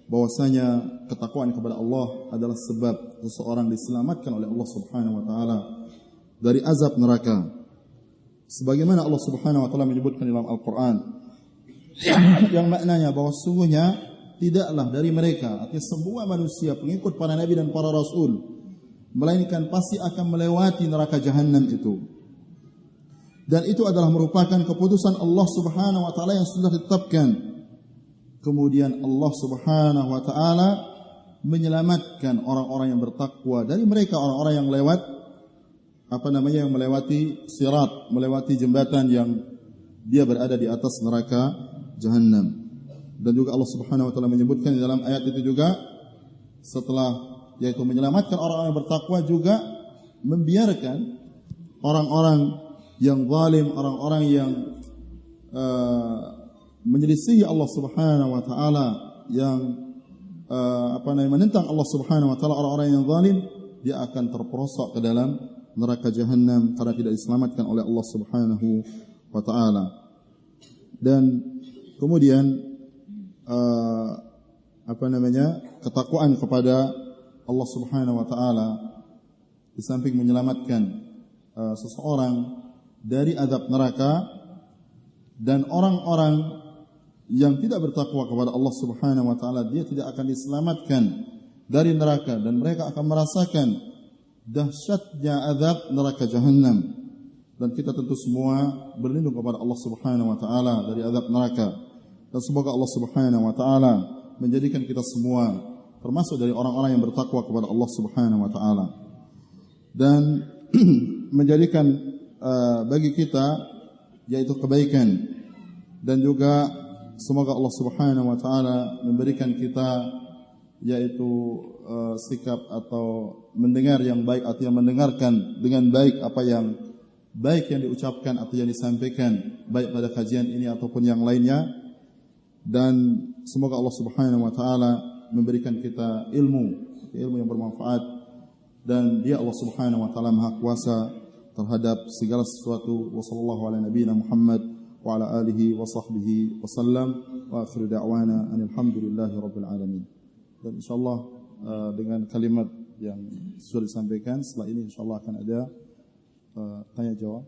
A: bahwasanya ketakwaan kepada Allah adalah sebab seseorang diselamatkan oleh Allah Subhanahu wa taala dari azab neraka. Sebagaimana Allah Subhanahu wa taala menyebutkan dalam Al-Qur'an yang maknanya bahwa sungguhnya tidaklah dari mereka, artinya semua manusia pengikut para nabi dan para rasul, melainkan pasti akan melewati neraka jahanam itu. Dan itu adalah merupakan keputusan Allah Subhanahu wa taala yang sudah ditetapkan. Kemudian Allah Subhanahu wa taala menyelamatkan orang-orang yang bertakwa dari mereka, orang-orang yang yang melewati sirat, melewati jembatan yang dia berada di atas neraka jahanam. Dan juga Allah Subhanahu wa taala menyebutkan di dalam ayat itu juga setelah yaitu menyelamatkan orang-orang yang bertakwa juga membiarkan orang-orang yang zalim, orang-orang yang menyelisihi Allah Subhanahu wa taala, yang menentang Allah Subhanahu wa taala, orang-orang yang zalim, dia akan terperosok ke dalam neraka jahanam karena tidak diselamatkan oleh Allah Subhanahu wa taala. Dan kemudian ketakwaan kepada Allah Subhanahu wa taala di samping menyelamatkan seseorang dari azab neraka, dan orang-orang yang tidak bertakwa kepada Allah Subhanahu wa taala dia tidak akan diselamatkan dari neraka dan mereka akan merasakan dahsyatnya azab neraka jahanam. Dan kita tentu semua berlindung kepada Allah Subhanahu wa taala dari azab neraka. Dan semoga Allah Subhanahu wa taala menjadikan kita semua termasuk dari orang-orang yang bertakwa kepada Allah Subhanahu wa taala. Dan menjadikan bagi kita yaitu kebaikan, dan juga semoga Allah Subhanahu wa taala memberikan kita yaitu sikap atau mendengar yang baik, atau yang mendengarkan dengan baik apa yang baik yang diucapkan atau yang disampaikan baik pada kajian ini ataupun yang lainnya. Dan semoga Allah Subhanahu wa taala memberikan kita ilmu yang bermanfaat, dan Dia Allah Subhanahu wa taala Maha Kuasa terhadap segala sesuatu. Wassallallahu ala nabiyina Muhammad wa ala alihi wa sahbihi wasallam, wa akhiru da'wana alhamdulillahi rabbil alamin. Dan insyaallah dengan kalimat yang sudah disampaikan setelah ini insyaallah akan ada tanya jawab.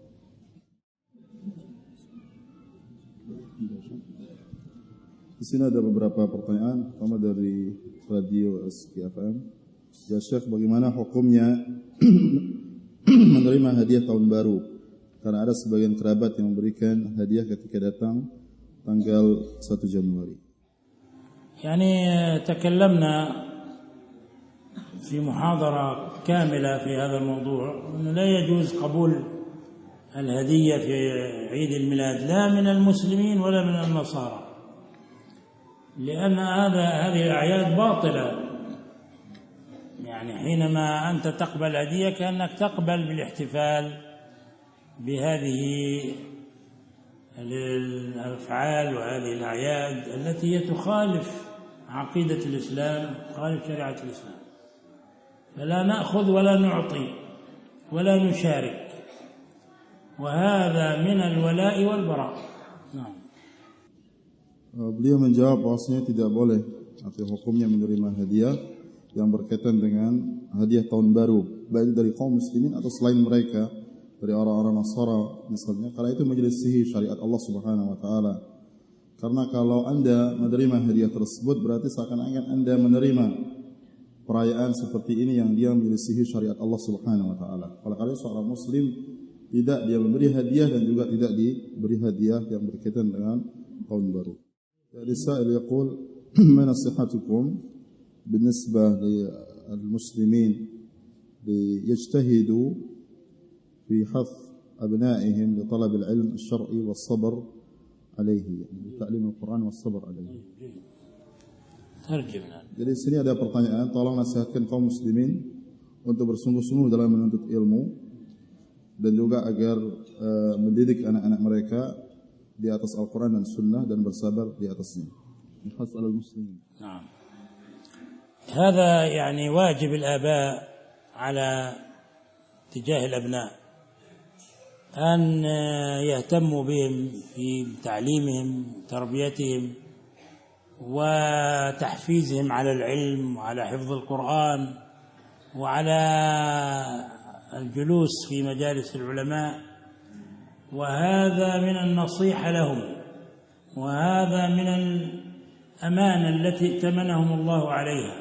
A: Di sini ada beberapa pertanyaan, pertama dari Radio SKFM. Ya Syekh, bagaimana hukumnya menerima hadiah tahun baru? Karena ada sebagian kerabat yang memberikan hadiah ketika datang tanggal 1 Januari.
B: يعني تكلمنا في محاضرة كاملة في هذا الموضوع أنه لا يجوز قبول الهدية في عيد الميلاد لا من المسلمين ولا من النصارى، لأن هذه الأعياد باطلة. يعني حينما أنت تقبل هدية كأنك تقبل بالاحتفال بهذه الأفعال وهذه الأعياد التي هي تخالف عقيدة الإسلام، تخالف شريعة الإسلام. فلا نأخذ ولا نعطي ولا نشارك، وهذا من الولاء والبراء. نعم.
A: Beliau menjawab bahwasanya tidak boleh atau hukumnya menerima hadiah yang berkaitan dengan hadiah tahun baru, baik dari kaum muslimin atau selain mereka, dari orang-orang Nasara misalnya, karena itu menyelisihi syariat Allah Subhanahu wa taala. Karena kalau Anda menerima hadiah tersebut berarti seakan-akan Anda menerima perayaan seperti ini yang dia menyelisihi syariat Allah Subhanahu wa taala. Oleh karena seorang muslim tidak dia memberi hadiah dan juga tidak diberi hadiah yang berkaitan dengan tahun baru. السائل يقول: ما نصيحتكم بالنسبة للمسلمين ليجتهدوا في حث أبنائهم لطلب العلم الشرعي والصبر عليه، يعني تعليم القرآن والصبر عليه. Jadi sini ada pertanyaan, tolong nasihatkan kaum muslimin untuk bersungguh-sungguh dalam menuntut ilmu dan juga agar mendidik anak-anak mereka di atas Al-Quran dan Sunnah dan bersabar di atasnya. Khas al-muslimin.
B: نعم. هذا يعني واجب الآباء على تجاه الأبناء أن يهتموا بهم في تعليمهم تربيتهم وتحفيزهم على العلم وعلى حفظ القرآن وعلى الجلوس في مجالس العلماء، وهذا من النصيحة لهم، وهذا من الأمانة التي ائتمنهم الله عليها،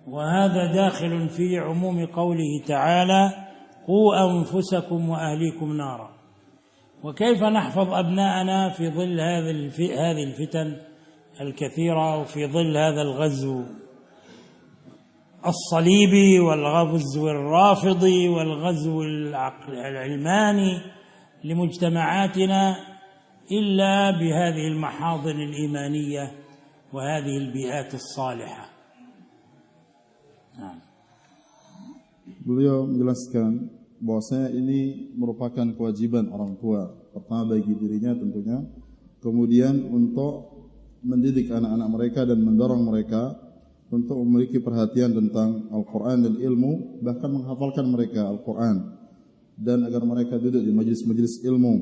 B: وهذا داخل في عموم قوله تعالى: قوا أنفسكم وأهليكم نارا. وكيف نحفظ أبناءنا في ظل هذه الفتن الكثيرة وفي ظل هذا الغزو الصليبي والغزو الرافضي والغزو العلماني لمجتمعاتنا إلا بهذه المحاضن الإيمانية وهذه البيئات الصالحة. نعم.
A: Beliau menjelaskan bahwasanya ini merupakan kewajiban orang tua, pertama bagi dirinya tentunya, kemudian untuk mendidik anak-anak mereka dan mendorong mereka untuk memiliki perhatian tentang Al-Quran dan ilmu, bahkan menghafalkan mereka Al-Quran, dan agar mereka duduk di majelis-majelis ilmu.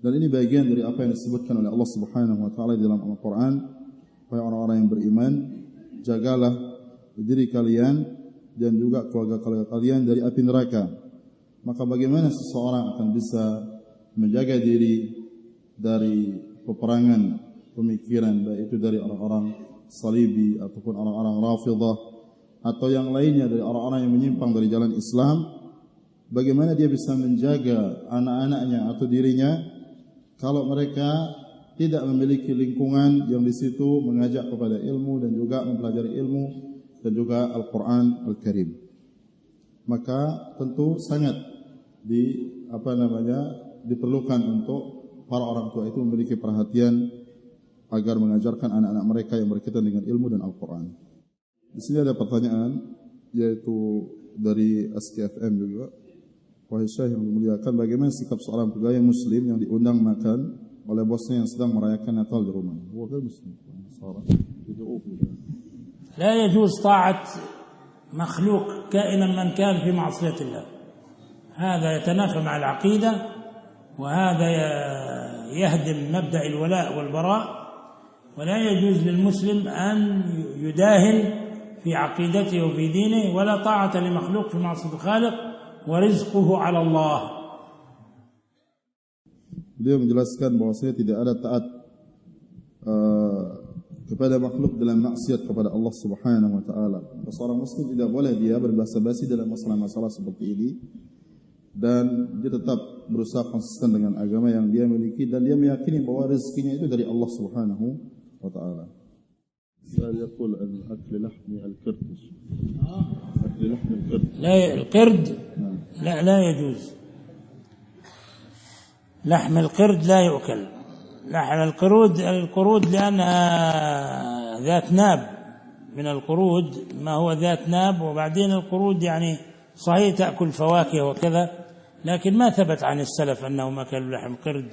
A: Dan ini bagian dari apa yang disebutkan oleh Allah Subhanahu wa taala di dalam Al-Quran. Wahai orang-orang yang beriman, jagalah diri kalian dan juga keluarga kalian dari api neraka. Maka bagaimana seseorang akan bisa menjaga diri dari peperangan pemikiran, baik itu dari orang-orang Salibi ataupun orang-orang Rafidah atau yang lainnya dari orang-orang yang menyimpang dari jalan Islam? Bagaimana dia bisa menjaga anak-anaknya atau dirinya kalau mereka tidak memiliki lingkungan yang di situ mengajak kepada ilmu dan juga mempelajari ilmu dan juga Al-Quran Al-Karim? Maka tentu sangat diperlukan untuk para orang tua itu memiliki perhatian agar mengajarkan anak-anak mereka yang berkaitan dengan ilmu dan Al-Quran. Di sini ada pertanyaan, yaitu dari SKFM juga. Wahai Syekh yang dimuliakan, bagaimana sikap seorang pegawai muslim yang diundang makan oleh bosnya yang sedang merayakan Natal di rumah?
B: لا يجوز طاعة مخلوق كائنا من كان في معصية الله. هذا يتنافى مع العقيدة، وهذا يهدم مبدأ الولاء والبراء، ولا يجوز للمسلم أن يداهن في عقيدته وفي دينه، ولا طاعة لمخلوق في معصية الخالق، ورزقه على الله.
A: Beliau menjelaskan bahwasanya tidak ada taat kepada makhluk dalam maksiat kepada Allah Subhanahu wa taala. Seorang muslim tidak boleh dia berbahasa-basi dalam masalah-masalah seperti ini, dan dia tetap berusaha konsisten dengan agama yang dia miliki dan dia meyakini bahwa rezekinya itu dari Allah Subhanahu wa taala. Saya yaqul al-akl lahmi al-qird. Akl lahmi al-qird.
B: لا القرد لا يجوز. لحم القرد لا يؤكل. لا، القرود لأنها ذات ناب، من القرود ما هو ذات ناب. وبعدين القرود يعني صحيح تأكل فواكه وكذا، لكن ما ثبت عن السلف أنهم أكلوا لحم قرد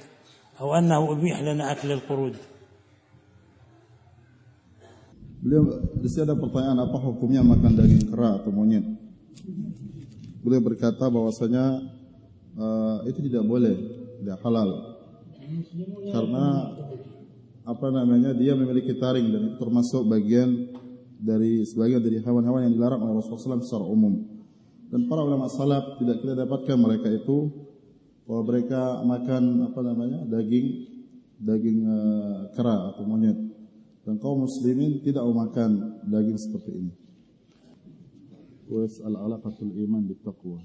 B: أو أنه أبيح لنا أكل القرود.
A: Beliau di sini ada pertanyaan, apa hukumnya makan daging kera atau monyet? Beliau berkata bahwasanya itu tidak boleh, tidak halal. Karena dia memiliki taring dan itu termasuk sebagian dari hewan-hewan yang dilarang oleh Rasulullah SAW secara umum. Dan para ulama salaf tidak kita dapatkan mereka itu bahwa mereka makan daging kera atau monyet. Dan kaum muslimin tidak memakan daging seperti ini. ويسأل علاقة الإيمان بالتقوى.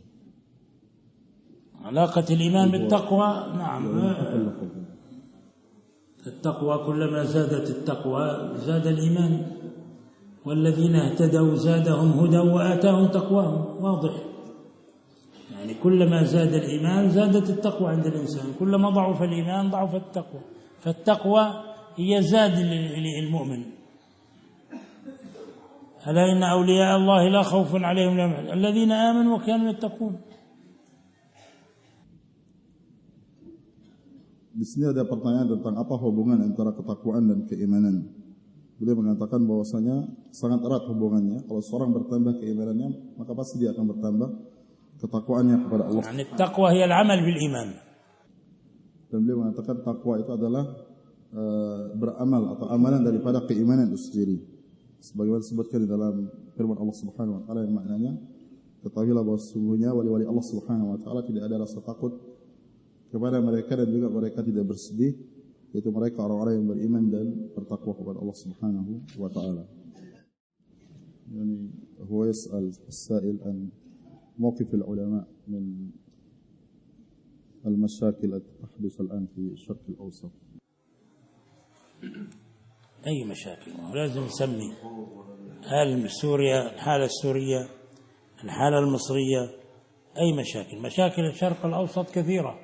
B: علاقة الإيمان بالتقوى، نعم. التقوى كلما زادت التقوى زاد الإيمان، والذين اهتدوا زادهم هدى وآتاهم تقواهم. واضح، يعني كلما زاد الإيمان زادت التقوى عند الإنسان، كلما ضعف الإيمان ضعف التقوى. فالتقوى هي زاد للمؤمن. ألا إن أولياء الله لا خوف عليهم الذين آمنوا وكانوا يتقون.
A: Di sini ada pertanyaan tentang apa hubungan antara ketakwaan dan keimanan. Beliau mengatakan bahwasanya sangat erat hubungannya. Kalau seorang bertambah keimanannya, maka pasti dia akan bertambah ketakwaannya kepada Allah.
B: Yani taqwa hiya al-amal bil iman.
A: Dan beliau mengatakan takwa itu adalah beramal atau amalan daripada keimanan itu sendiri. Sebagaimana disebutkan di dalam firman Allah Subhanahu wa taala yang maknanya, ketahuilah bahwa sesungguhnya wali-wali Allah Subhanahu wa taala tidak ada rasa takut kepada mereka dan juga mereka tidak bersedih, yaitu mereka orang-orang yang beriman dan bertakwa kepada Allah Subhanahu wa taala. Yani huwa yas'al as-sa'il an mawqif al-ulama min al-mashakil التي تحدث الآن في الشرق الأوسط.
B: أي مشاكل؟ لازم نسمي الحالة السورية، الحالة المصرية، أي مشاكل. مشاكل الشرق الأوسط كثيرة،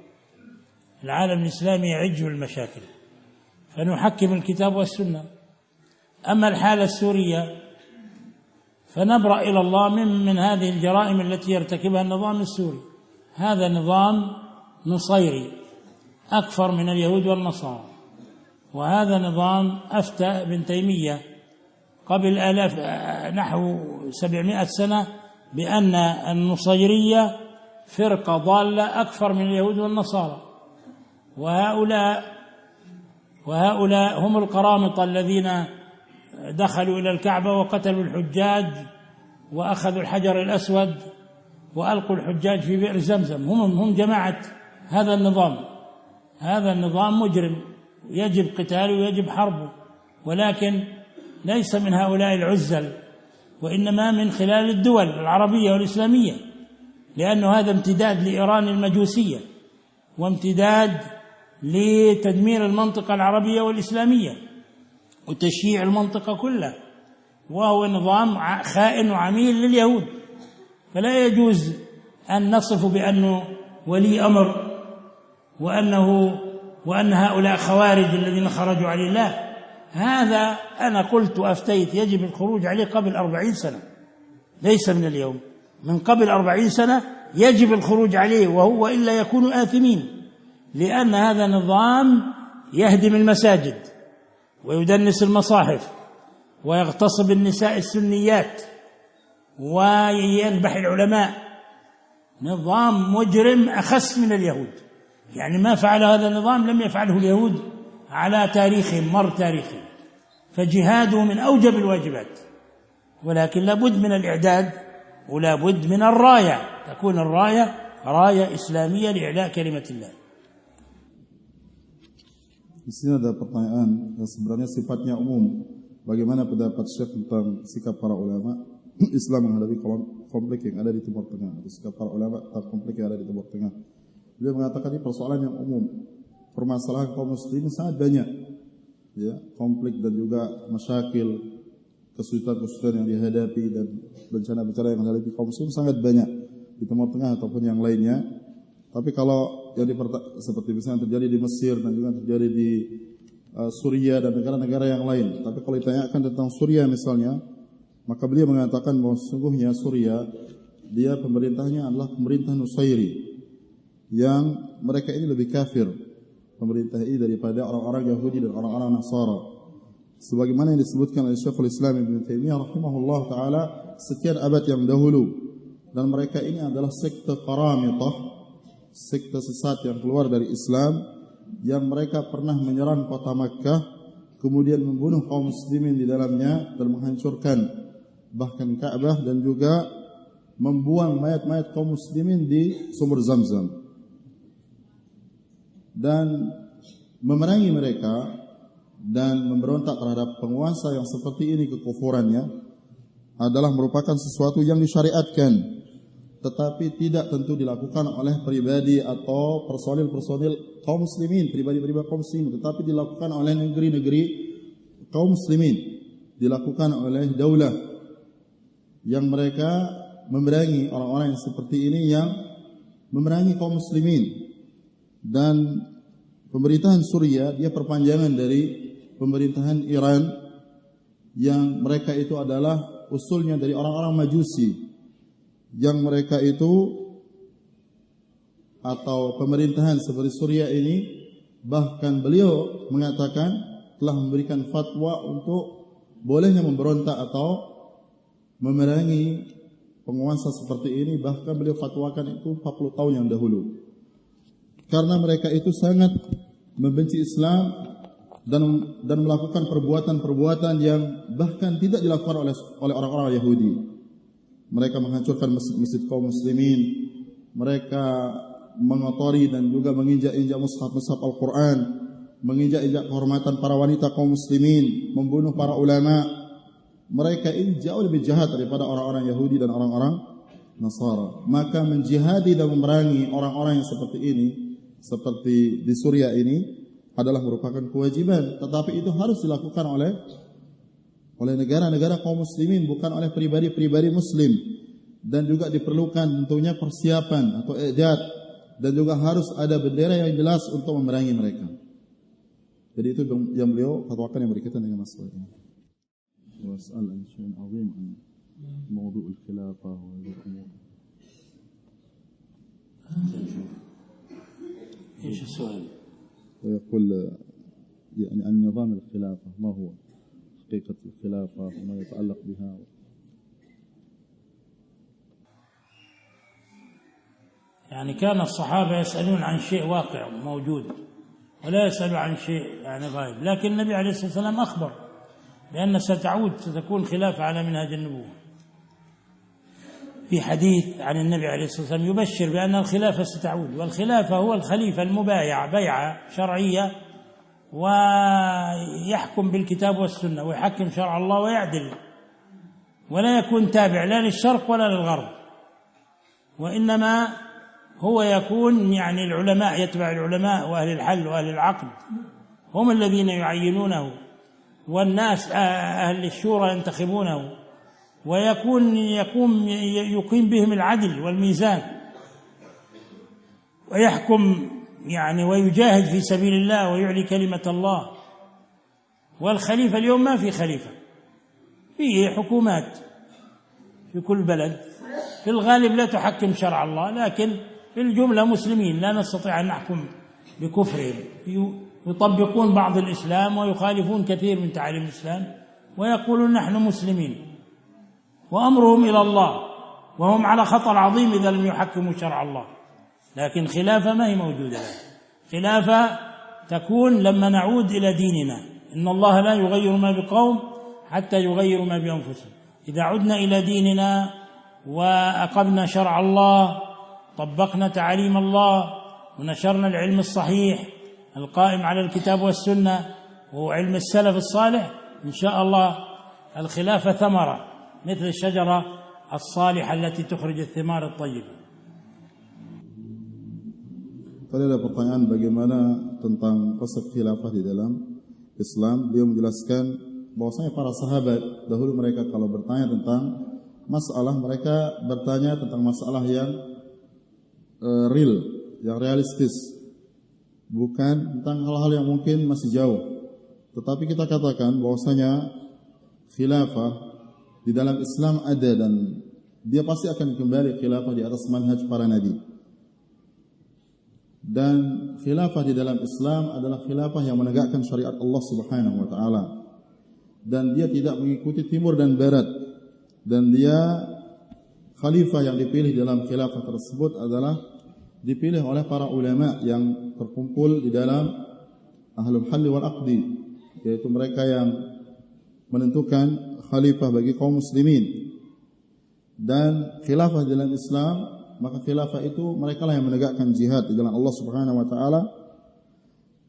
B: العالم الإسلامي يعج بالمشاكل، فنحكم الكتاب والسنة. أما الحالة السورية فنبرأ إلى الله من هذه الجرائم التي يرتكبها النظام السوري. هذا نظام نصيري أكفر من اليهود والنصارى، وهذا نظام أفتى ابن تيمية قبل نحو 700 سنة بأن النصيرية فرقة ضالة أكثر من اليهود والنصارى، وهؤلاء هم القرامطة الذين دخلوا إلى الكعبة وقتلوا الحجاج وأخذوا الحجر الأسود وألقوا الحجاج في بئر زمزم. هم جماعة هذا النظام. هذا النظام مجرم يجب قتاله ويجب حربه، ولكن ليس من هؤلاء العزل، وإنما من خلال الدول العربية والإسلامية، لأنه هذا امتداد لإيران المجوسية وامتداد لتدمير المنطقة العربية والإسلامية وتشييع المنطقة كلها، وهو نظام خائن وعميل لليهود. فلا يجوز أن نصف بأنه ولي أمر وأن هؤلاء خوارج الذين خرجوا عليه. لا، هذا أنا قلت وأفتيت يجب الخروج عليه قبل 40 سنة، ليس من اليوم، من قبل 40 سنة يجب الخروج عليه، وهو إلا يكون آثمين، لأن هذا نظام يهدم المساجد ويدنس المصاحف ويغتصب النساء السنيات ويذبح العلماء. نظام مجرم أخس من اليهود، يعني ما فعل هذا النظام لم يفعله اليهود على تاريخهم، مر تاريخهم، فجهاده من أوجب الواجبات. ولكن لابد من الإعداد ولابد من الراية، تكون الراية راية إسلامية لإعلاء كلمة الله.
A: Di sini ada pertanyaan yang sebenarnya sifatnya umum. Bagaimana pendapat Syekh tentang sikap para ulama Islam menghadapi konflik yang ada di Timur Tengah, atau sikap para ulama tentang konflik yang ada di Timur Tengah? Beliau mengatakan ini persoalan yang umum. Permasalahan kaum muslimin sangat banyak, ya, konflik dan juga masyakil, kesulitan-kesulitan yang dihadapi dan bencana-bencana yang dihadapi kaum muslimin sangat banyak di Timur Tengah ataupun yang lainnya. Tapi kalau yang seperti misalnya terjadi di Mesir dan juga terjadi di Suriah dan negara-negara yang lain. Tapi kalau ditanyakan tentang Suriah misalnya, maka beliau mengatakan bahwa sesungguhnya Suriah, dia pemerintahnya adalah pemerintah Nusairi, yang mereka ini lebih kafir pemerintah ini daripada orang-orang Yahudi dan orang-orang Nasara. Sebagaimana yang disebutkan oleh Syekhul Islam Ibn Taimiyah rahimahullah taala sekian abad yang dahulu, dan mereka ini adalah sekte Qaramitah, sekte sesat yang keluar dari Islam, yang mereka pernah menyerang kota Makkah, kemudian membunuh kaum muslimin di dalamnya dan menghancurkan bahkan Ka'bah, dan juga membuang mayat-mayat kaum muslimin di sumur Zamzam. Dan memerangi mereka dan memberontak terhadap penguasa yang seperti ini kekufurannya adalah merupakan sesuatu yang disyariatkan, tetapi tidak tentu dilakukan oleh pribadi atau personil-personil kaum muslimin, pribadi-pribadi kaum muslimin, tetapi dilakukan oleh negeri-negeri kaum muslimin, dilakukan oleh daulah yang mereka memerangi orang-orang yang seperti ini, yang memerangi kaum muslimin. Dan pemerintahan Suriah dia perpanjangan dari pemerintahan Iran, yang mereka itu adalah usulnya dari orang-orang Majusi, yang mereka itu atau pemerintahan seperti Suriah ini, bahkan beliau mengatakan telah memberikan fatwa untuk bolehnya memberontak atau memerangi penguasa seperti ini. Bahkan beliau fatwakan itu 40 tahun yang dahulu, karena mereka itu sangat membenci Islam dan melakukan perbuatan-perbuatan yang bahkan tidak dilakukan oleh orang-orang Yahudi. Mereka menghancurkan masjid-masjid kaum muslimin, mereka mengotori dan juga menginjak-injak mushaf-mushaf Al-Quran, menginjak-injak kehormatan para wanita kaum muslimin, membunuh para ulama. Mereka ini jauh lebih jahat daripada orang-orang Yahudi dan orang-orang Nasara. Maka menjihadi dan memerangi orang-orang yang seperti ini, seperti di Suriah ini, adalah merupakan kewajiban, tetapi itu harus dilakukan oleh negara-negara kaum muslimin, bukan oleh pribadi-pribadi muslim. Dan juga diperlukan tentunya persiapan atau i'dad, dan juga harus ada bendera yang jelas untuk memerangi mereka. Jadi itu yang beliau fatwakan yang berkaitan dengan masalah ini. Was'al an syai'in 'azim an mawdu' al-khilafah wa al-umur.
B: ايش السؤال؟
A: ويقول يعني عن نظام الخلافة، ما هو حقيقة الخلافة وما يتعلق بها.
B: يعني كان الصحابة يسألون عن شيء واقع موجود، ولا يسألوا عن شيء يعني غائب، لكن النبي عليه الصلاة والسلام أخبر بأن ستكون خلافة على منهج النبوة. في حديث عن النبي عليه الصلاة والسلام يبشر بأن الخلافة ستعود، والخلافة هو الخليفة المبايع بيعة شرعية، ويحكم بالكتاب والسنة ويحكم شرع الله ويعدل، ولا يكون تابع لا للشرق ولا للغرب، وإنما هو يكون يعني العلماء، يتبع العلماء وأهل الحل وأهل العقد، هم الذين يعينونه، والناس أهل الشورى ينتخبونه، يقيم بهم العدل والميزان، ويحكم يعني ويجاهد في سبيل الله ويعلي كلمة الله. والخليفة اليوم ما في خليفة، فيه حكومات في كل بلد في الغالب لا تحكم شرع الله، لكن في الجملة مسلمين لا نستطيع أن نحكم بكفرهم، يطبقون بعض الإسلام ويخالفون كثير من تعاليم الإسلام ويقولون نحن مسلمين، وأمرهم إلى الله، وهم على خطر عظيم إذا لم يحكموا شرع الله. لكن خلافة ما هي موجودة الآن. خلافة تكون لما نعود إلى ديننا، إن الله لا يغير ما بقوم حتى يغيروا ما بأنفسهم. إذا عدنا إلى ديننا وأقمنا شرع الله، طبقنا تعاليم الله، ونشرنا العلم الصحيح القائم على الكتاب والسنة وهو علم السلف الصالح، إن شاء الله الخلافة ثمرة مثل الشجرة الصالحة التي تخرج الثمار الطيبة.
A: Tadi ada pertanyaan bagaimana tentang konsep khilafah di dalam Islam. Dia menjelaskan bahwasanya para sahabat dahulu mereka kalau bertanya tentang masalah, mereka bertanya tentang masalah yang real, yang realistis, bukan tentang hal-hal yang mungkin masih jauh. Tetapi kita katakan bahwasanya khilafah di dalam Islam ada dan dia pasti akan kembali khilafah di atas manhaj para nabi. Dan khilafah di dalam Islam adalah khilafah yang menegakkan syariat Allah Subhanahu wa taala. Dan dia tidak mengikuti timur dan barat. Dan dia khalifah yang dipilih dalam khilafah tersebut adalah dipilih oleh para ulama yang terkumpul di dalam ahlul halli wal aqdi, yaitu mereka yang menentukan khalifah bagi kaum muslimin. Dan khilafah dalam Islam, maka khilafah itu mereka lah yang menegakkan jihad di jalan Allah Subhanahu wa taala.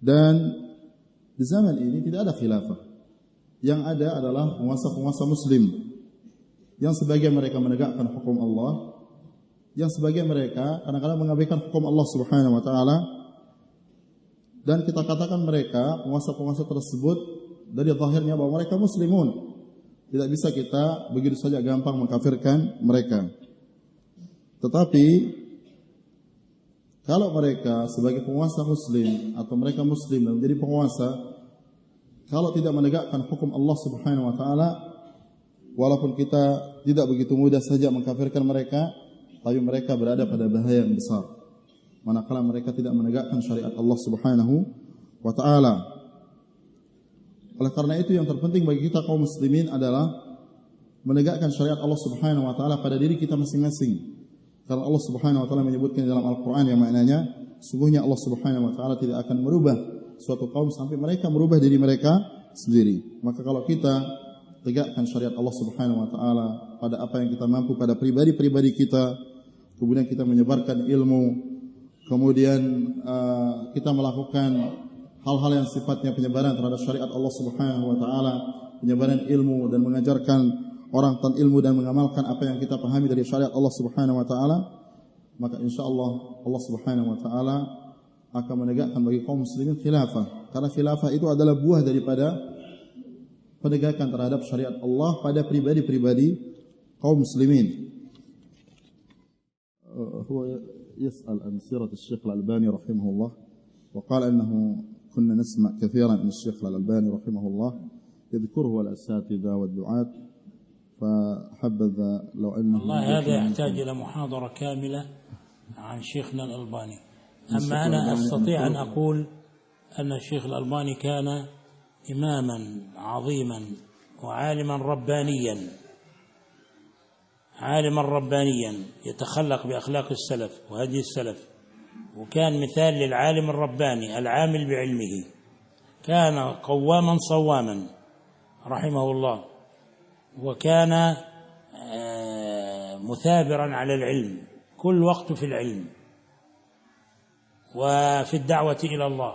A: Dan di zaman ini tidak ada khilafah. Yang ada adalah penguasa-penguasa muslim yang sebagian mereka menegakkan hukum Allah, yang sebagian mereka kadang-kadang mengabaikan hukum Allah Subhanahu wa taala. Dan kita katakan mereka, penguasa-penguasa tersebut, dari zahirnya bahwa mereka muslimun. Tidak bisa kita begitu saja gampang mengkafirkan mereka. Tetapi kalau mereka sebagai penguasa muslim atau mereka muslim dan menjadi penguasa, kalau tidak menegakkan hukum Allah Subhanahu wa taala, walaupun kita tidak begitu mudah saja mengkafirkan mereka, tapi mereka berada pada bahaya yang besar manakala mereka tidak menegakkan syariat Allah Subhanahu wa taala. Oleh karena itu yang terpenting bagi kita kaum muslimin adalah menegakkan syariat Allah Subhanahu wa taala pada diri kita masing-masing. Karena Allah Subhanahu wa taala menyebutkan dalam Al-Qur'an yang maknanya sungguhnya Allah Subhanahu wa taala tidak akan merubah suatu kaum sampai mereka merubah diri mereka sendiri. Maka kalau kita tegakkan syariat Allah Subhanahu wa taala pada apa yang kita mampu pada pribadi-pribadi kita, kemudian kita menyebarkan ilmu, kemudian kita melakukan hal-hal yang sifatnya penyebaran terhadap syariat Allah Subhanahu wa taala, penyebaran ilmu dan mengajarkan orang tentang ilmu dan mengamalkan apa yang kita pahami dari syariat Allah Subhanahu wa taala, maka insyaallah Allah Subhanahu wa taala akan menegakkan bagi kaum muslimin khilafah. Karena khilafah itu adalah buah daripada penegakan terhadap syariat Allah pada pribadi-pribadi kaum muslimin. هو يسأل عن سيرة الشيخ الألباني رحمه الله وقال أنه كنا نسمع كثيرا من الشيخ الألباني رحمه الله يذكره الأساتذة والدعاة فحبذا لو أنه
B: والله هذا يحتاج إلى محاضرة كاملة عن شيخنا الألباني. أما أنا أستطيع أن أقول أن الشيخ الألباني كان إماما عظيما وعالما ربانيا، عالما ربانيا يتخلق بأخلاق السلف وهدي السلف، وكان مثال للعالم الرباني العامل بعلمه، كان قواما صواما رحمه الله، وكان مثابرا على العلم، كل وقت في العلم وفي الدعوة إلى الله،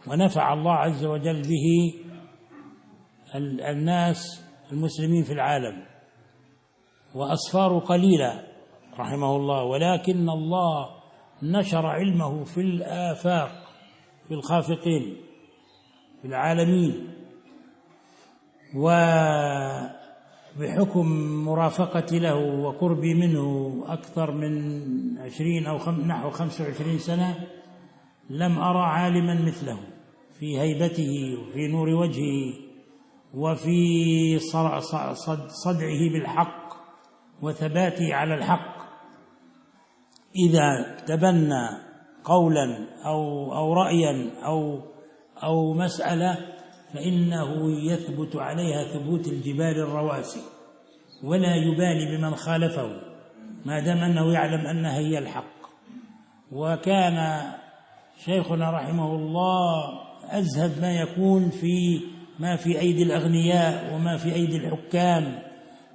B: ونفع الله عز وجل به الناس المسلمين في العالم، وأصفار قليلة رحمه الله، ولكن الله نشر علمه في الآفاق في الخافقين في العالمين. وبحكم مرافقتي له وقربي منه أكثر من 20 أو نحو 25 سنة لم أرى عالما مثله في هيبته وفي نور وجهه وفي صدعه بالحق وثباته على الحق. إذا تبنى قولا أو رأيا أو مسألة فإنه يثبت عليها ثبوت الجبال الرواسي، ولا يبالي بمن خالفه ما دام أنه يعلم أنها هي الحق. وكان شيخنا رحمه الله أزهد ما يكون في ما في أيدي الأغنياء وما في أيدي الحكام،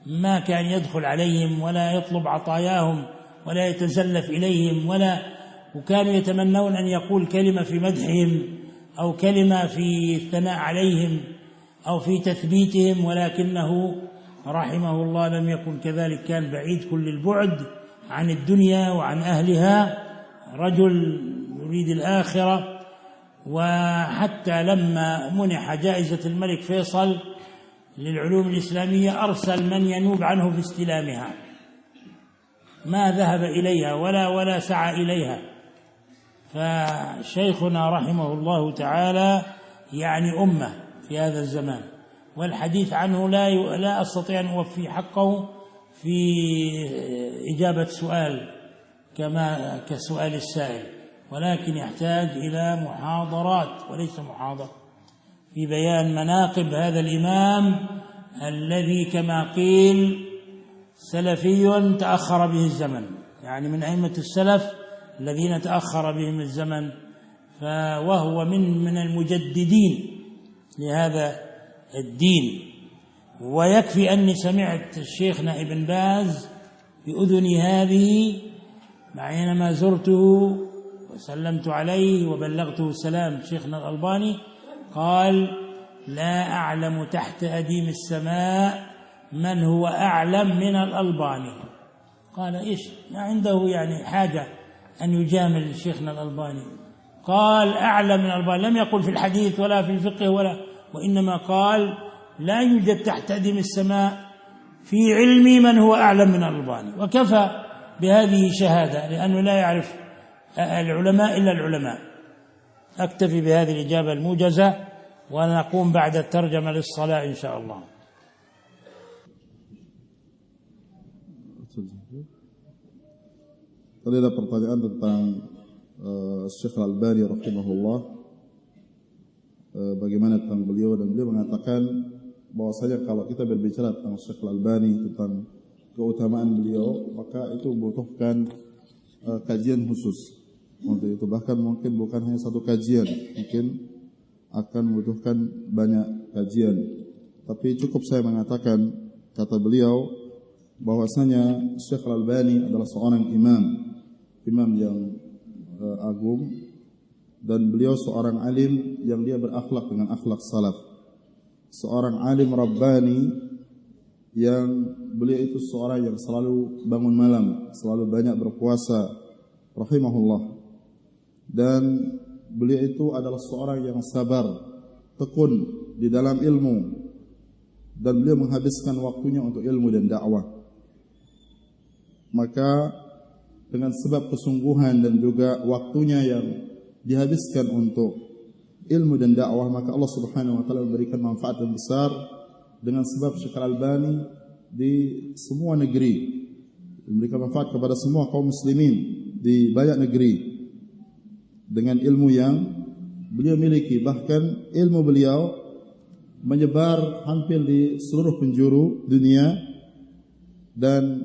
B: ما كان يدخل عليهم ولا يطلب عطاياهم ولا يتزلف إليهم، وكانوا يتمنون أن يقول كلمة في مدحهم أو كلمة في الثناء عليهم أو في تثبيتهم، ولكنه رحمه الله لم يكن كذلك، كان بعيد كل البعد عن الدنيا وعن أهلها، رجل يريد الآخرة. وحتى لما منح جائزة الملك فيصل للعلوم الإسلامية أرسل من ينوب عنه في استلامها، ما ذهب إليها ولا سعى إليها. فشيخنا رحمه الله تعالى يعني أمة في هذا الزمان، والحديث عنه لا أستطيع أن أوفي حقه في إجابة سؤال كسؤال السائل، ولكن يحتاج إلى محاضرات وليس محاضرة في بيان مناقب هذا الإمام الذي كما قيل سلفي تأخر به الزمن، يعني من أئمة السلف الذين تأخر بهم الزمن، وهو من المجددين لهذا الدين. ويكفي أني سمعت شيخنا ابن باز بأذني هذه حينما زرته وسلمت عليه وبلغته السلام شيخنا الألباني، قال: لا أعلم تحت أديم السماء من هو أعلم من الألباني. قال: إيش ما عنده يعني حاجة أن يجامل شيخنا الألباني؟ قال: أعلم من الألباني. لم يقل في الحديث ولا في الفقه وإنما قال: لا يوجد تحت أديم السماء في علمي من هو أعلم من الألباني. وكفى بهذه شهادة، لأنه لا يعرف العلماء إلا العلماء. أكتفي بهذه الإجابة الموجزة، ونقوم بعد الترجمة للصلاة إن شاء الله.
A: Tadi ada pertanyaan tentang Syekh Al-Albani rahimahullah, bagaimana tentang beliau, dan beliau mengatakan bahwasanya kalau kita berbicara tentang Syekh Al-Albani, tentang keutamaan beliau, maka itu membutuhkan kajian khusus untuk itu. Bahkan mungkin bukan hanya satu kajian, mungkin akan membutuhkan banyak kajian. Tapi cukup saya mengatakan, kata beliau, bahwasanya Syekh Al-Albani adalah seorang imam yang agung, dan beliau seorang alim yang dia berakhlak dengan akhlak salaf, seorang alim rabbani yang beliau itu seorang yang selalu bangun malam, selalu banyak berpuasa rahimahullah. Dan beliau itu adalah seorang yang sabar, tekun di dalam ilmu, dan beliau menghabiskan waktunya untuk ilmu dan dakwah. Maka dengan sebab kesungguhan dan juga waktunya yang dihabiskan untuk ilmu dan dakwah, maka Allah Subhanahu wa taala memberikan manfaat yang besar dengan sebab Syekh Al-Albani di semua negeri, memberikan manfaat kepada semua kaum muslimin di banyak negeri dengan ilmu yang beliau miliki. Bahkan ilmu beliau menyebar hampir di seluruh penjuru dunia, dan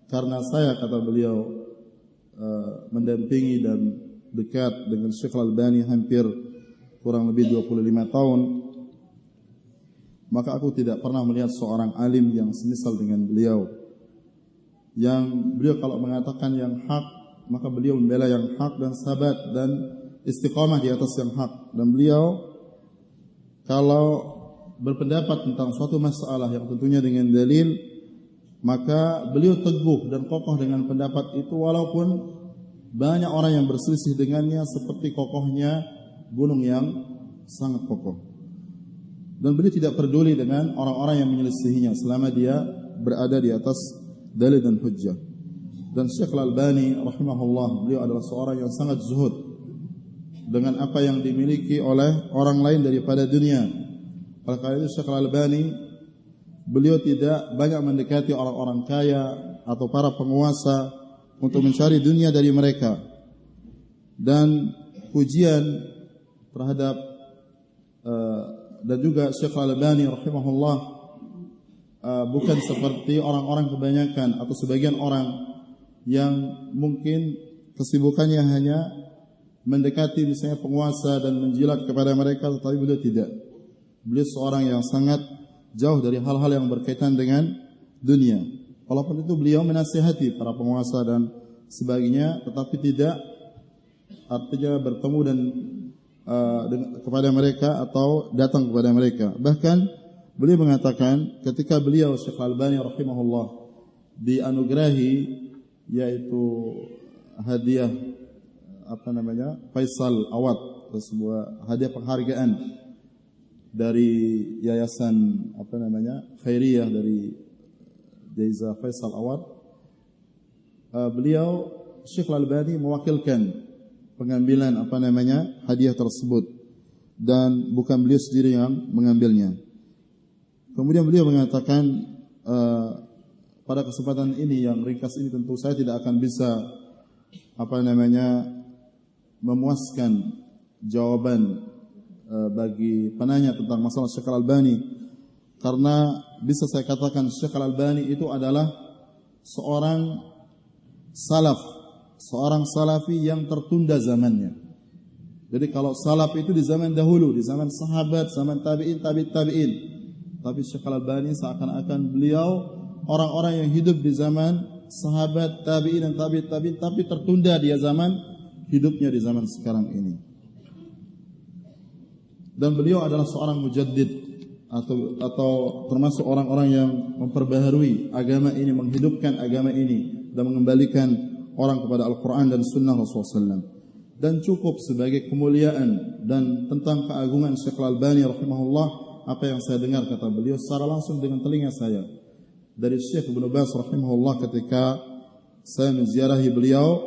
A: karena saya, kata beliau, mendampingi dan dekat dengan Syekh Al-Albani hampir kurang lebih 25 tahun, maka aku tidak pernah melihat seorang alim yang semisal dengan beliau, yang beliau kalau mengatakan yang hak, maka beliau membela yang hak dan sabat dan istiqamah di atas yang hak. Dan beliau kalau berpendapat tentang suatu masalah yang tentunya dengan dalil, maka beliau teguh dan kokoh dengan pendapat itu, walaupun banyak orang yang berselisih dengannya seperti kokohnya gunung yang sangat kokoh. Dan beliau tidak peduli dengan orang-orang yang menyelisihinya selama dia berada di atas dalil dan hujjah. Dan Syekh Al-Albani rahimahullah, beliau adalah seorang yang sangat zuhud dengan apa yang dimiliki oleh orang lain daripada dunia. Oleh karena itu Syekh Al-Albani, beliau tidak banyak mendekati orang-orang kaya atau para penguasa untuk mencari dunia dari mereka. Dan pujian terhadap dan juga Syekh Al-Albani rahimahullah bukan seperti orang-orang kebanyakan atau sebagian orang yang mungkin kesibukannya hanya mendekati misalnya penguasa dan menjilat kepada mereka, tetapi beliau tidak. Beliau seorang yang sangat jauh dari hal-hal yang berkaitan dengan dunia. Walaupun itu beliau menasihati para penguasa dan sebagainya, tetapi tidak artinya bertemu dan kepada mereka atau datang kepada mereka. Bahkan beliau mengatakan ketika beliau Syekh Al-Albani rahimahullah dianugerahi yaitu hadiah Faisal Awad, sebuah hadiah penghargaan dari yayasan khairiyah dari Jaiza Faisal Awad, beliau Syekh Al-Albani mewakilkan pengambilan hadiah tersebut. dan bukan beliau sendiri yang mengambilnya. Kemudian beliau mengatakan, pada kesempatan ini yang ringkas ini tentu saya tidak akan bisa memuaskan jawaban bagi penanya tentang masalah Syekh Al-Albani, karena bisa saya katakan Syekh Al-Albani itu adalah seorang salaf, seorang salafi yang tertunda zamannya. Jadi kalau salaf itu di zaman dahulu, di zaman sahabat, zaman tabi'in, tabi'in. Tapi Syekh Al-Albani seakan-akan beliau orang-orang yang hidup di zaman sahabat, tabi'in dan tabi'in, tapi tertunda dia zaman hidupnya di zaman sekarang ini. Dan beliau adalah seorang mujaddid atau termasuk orang-orang yang memperbaharui agama ini, menghidupkan agama ini dan mengembalikan orang kepada Al-Quran dan Sunnah Rasulullah SAW. Dan cukup sebagai kemuliaan dan tentang keagungan Syekh Al-Albani rahimahullah apa yang saya dengar kata beliau secara langsung dengan telinga saya dari Syekh Ibnu Baz rahimahullah ketika saya menziarahi beliau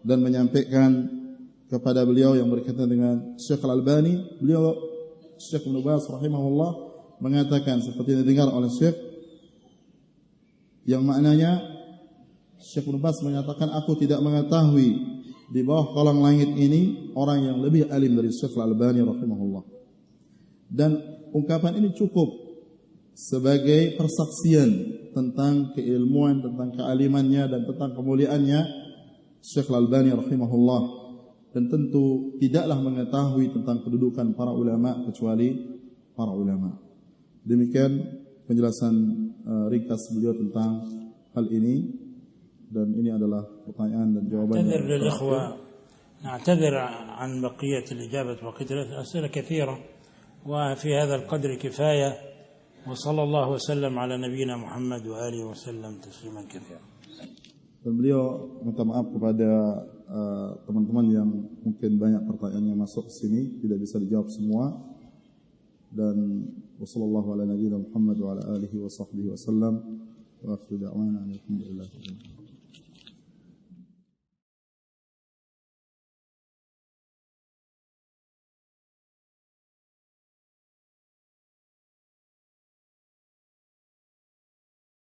A: dan menyampaikan kepada beliau yang berkaitan dengan Syekh Al-Albani. Beliau Syekh Ibnu Baz rahimahullah mengatakan seperti yang didengar oleh Syekh, yang maknanya Syekh Ibnu Baz menyatakan, aku tidak mengetahui di bawah kolong langit ini orang yang lebih alim dari Syekh Al-Albani rahimahullah. Dan ungkapan ini cukup sebagai persaksian tentang keilmuan, tentang kealimannya dan tentang kemuliaannya Syekh Al-Albani rahimahullah. Dan tentu tidaklah mengetahui tentang kedudukan para ulama kecuali para ulama. Demikian penjelasan ringkas beliau tentang hal ini. Dan ini adalah pertanyaan dan jawaban.
B: نعتذر للإخوة، نعتذر عن بقية الإجابة، بقية الأسئلة كثيرة، وفي هذا القدر كفاية، وصلى الله وسلم على نبينا محمد وآله وسلم تسليما كثيرا.
A: Dan beliau minta maaf kepada teman-teman yang mungkin banyak pertanyaannya masuk ke sini tidak bisa dijawab semua. Dan wassallallahu ala nabiyina Muhammad wa ala alihi wa sahbihi wasallam wa akhiru da'wana alhamdulillah.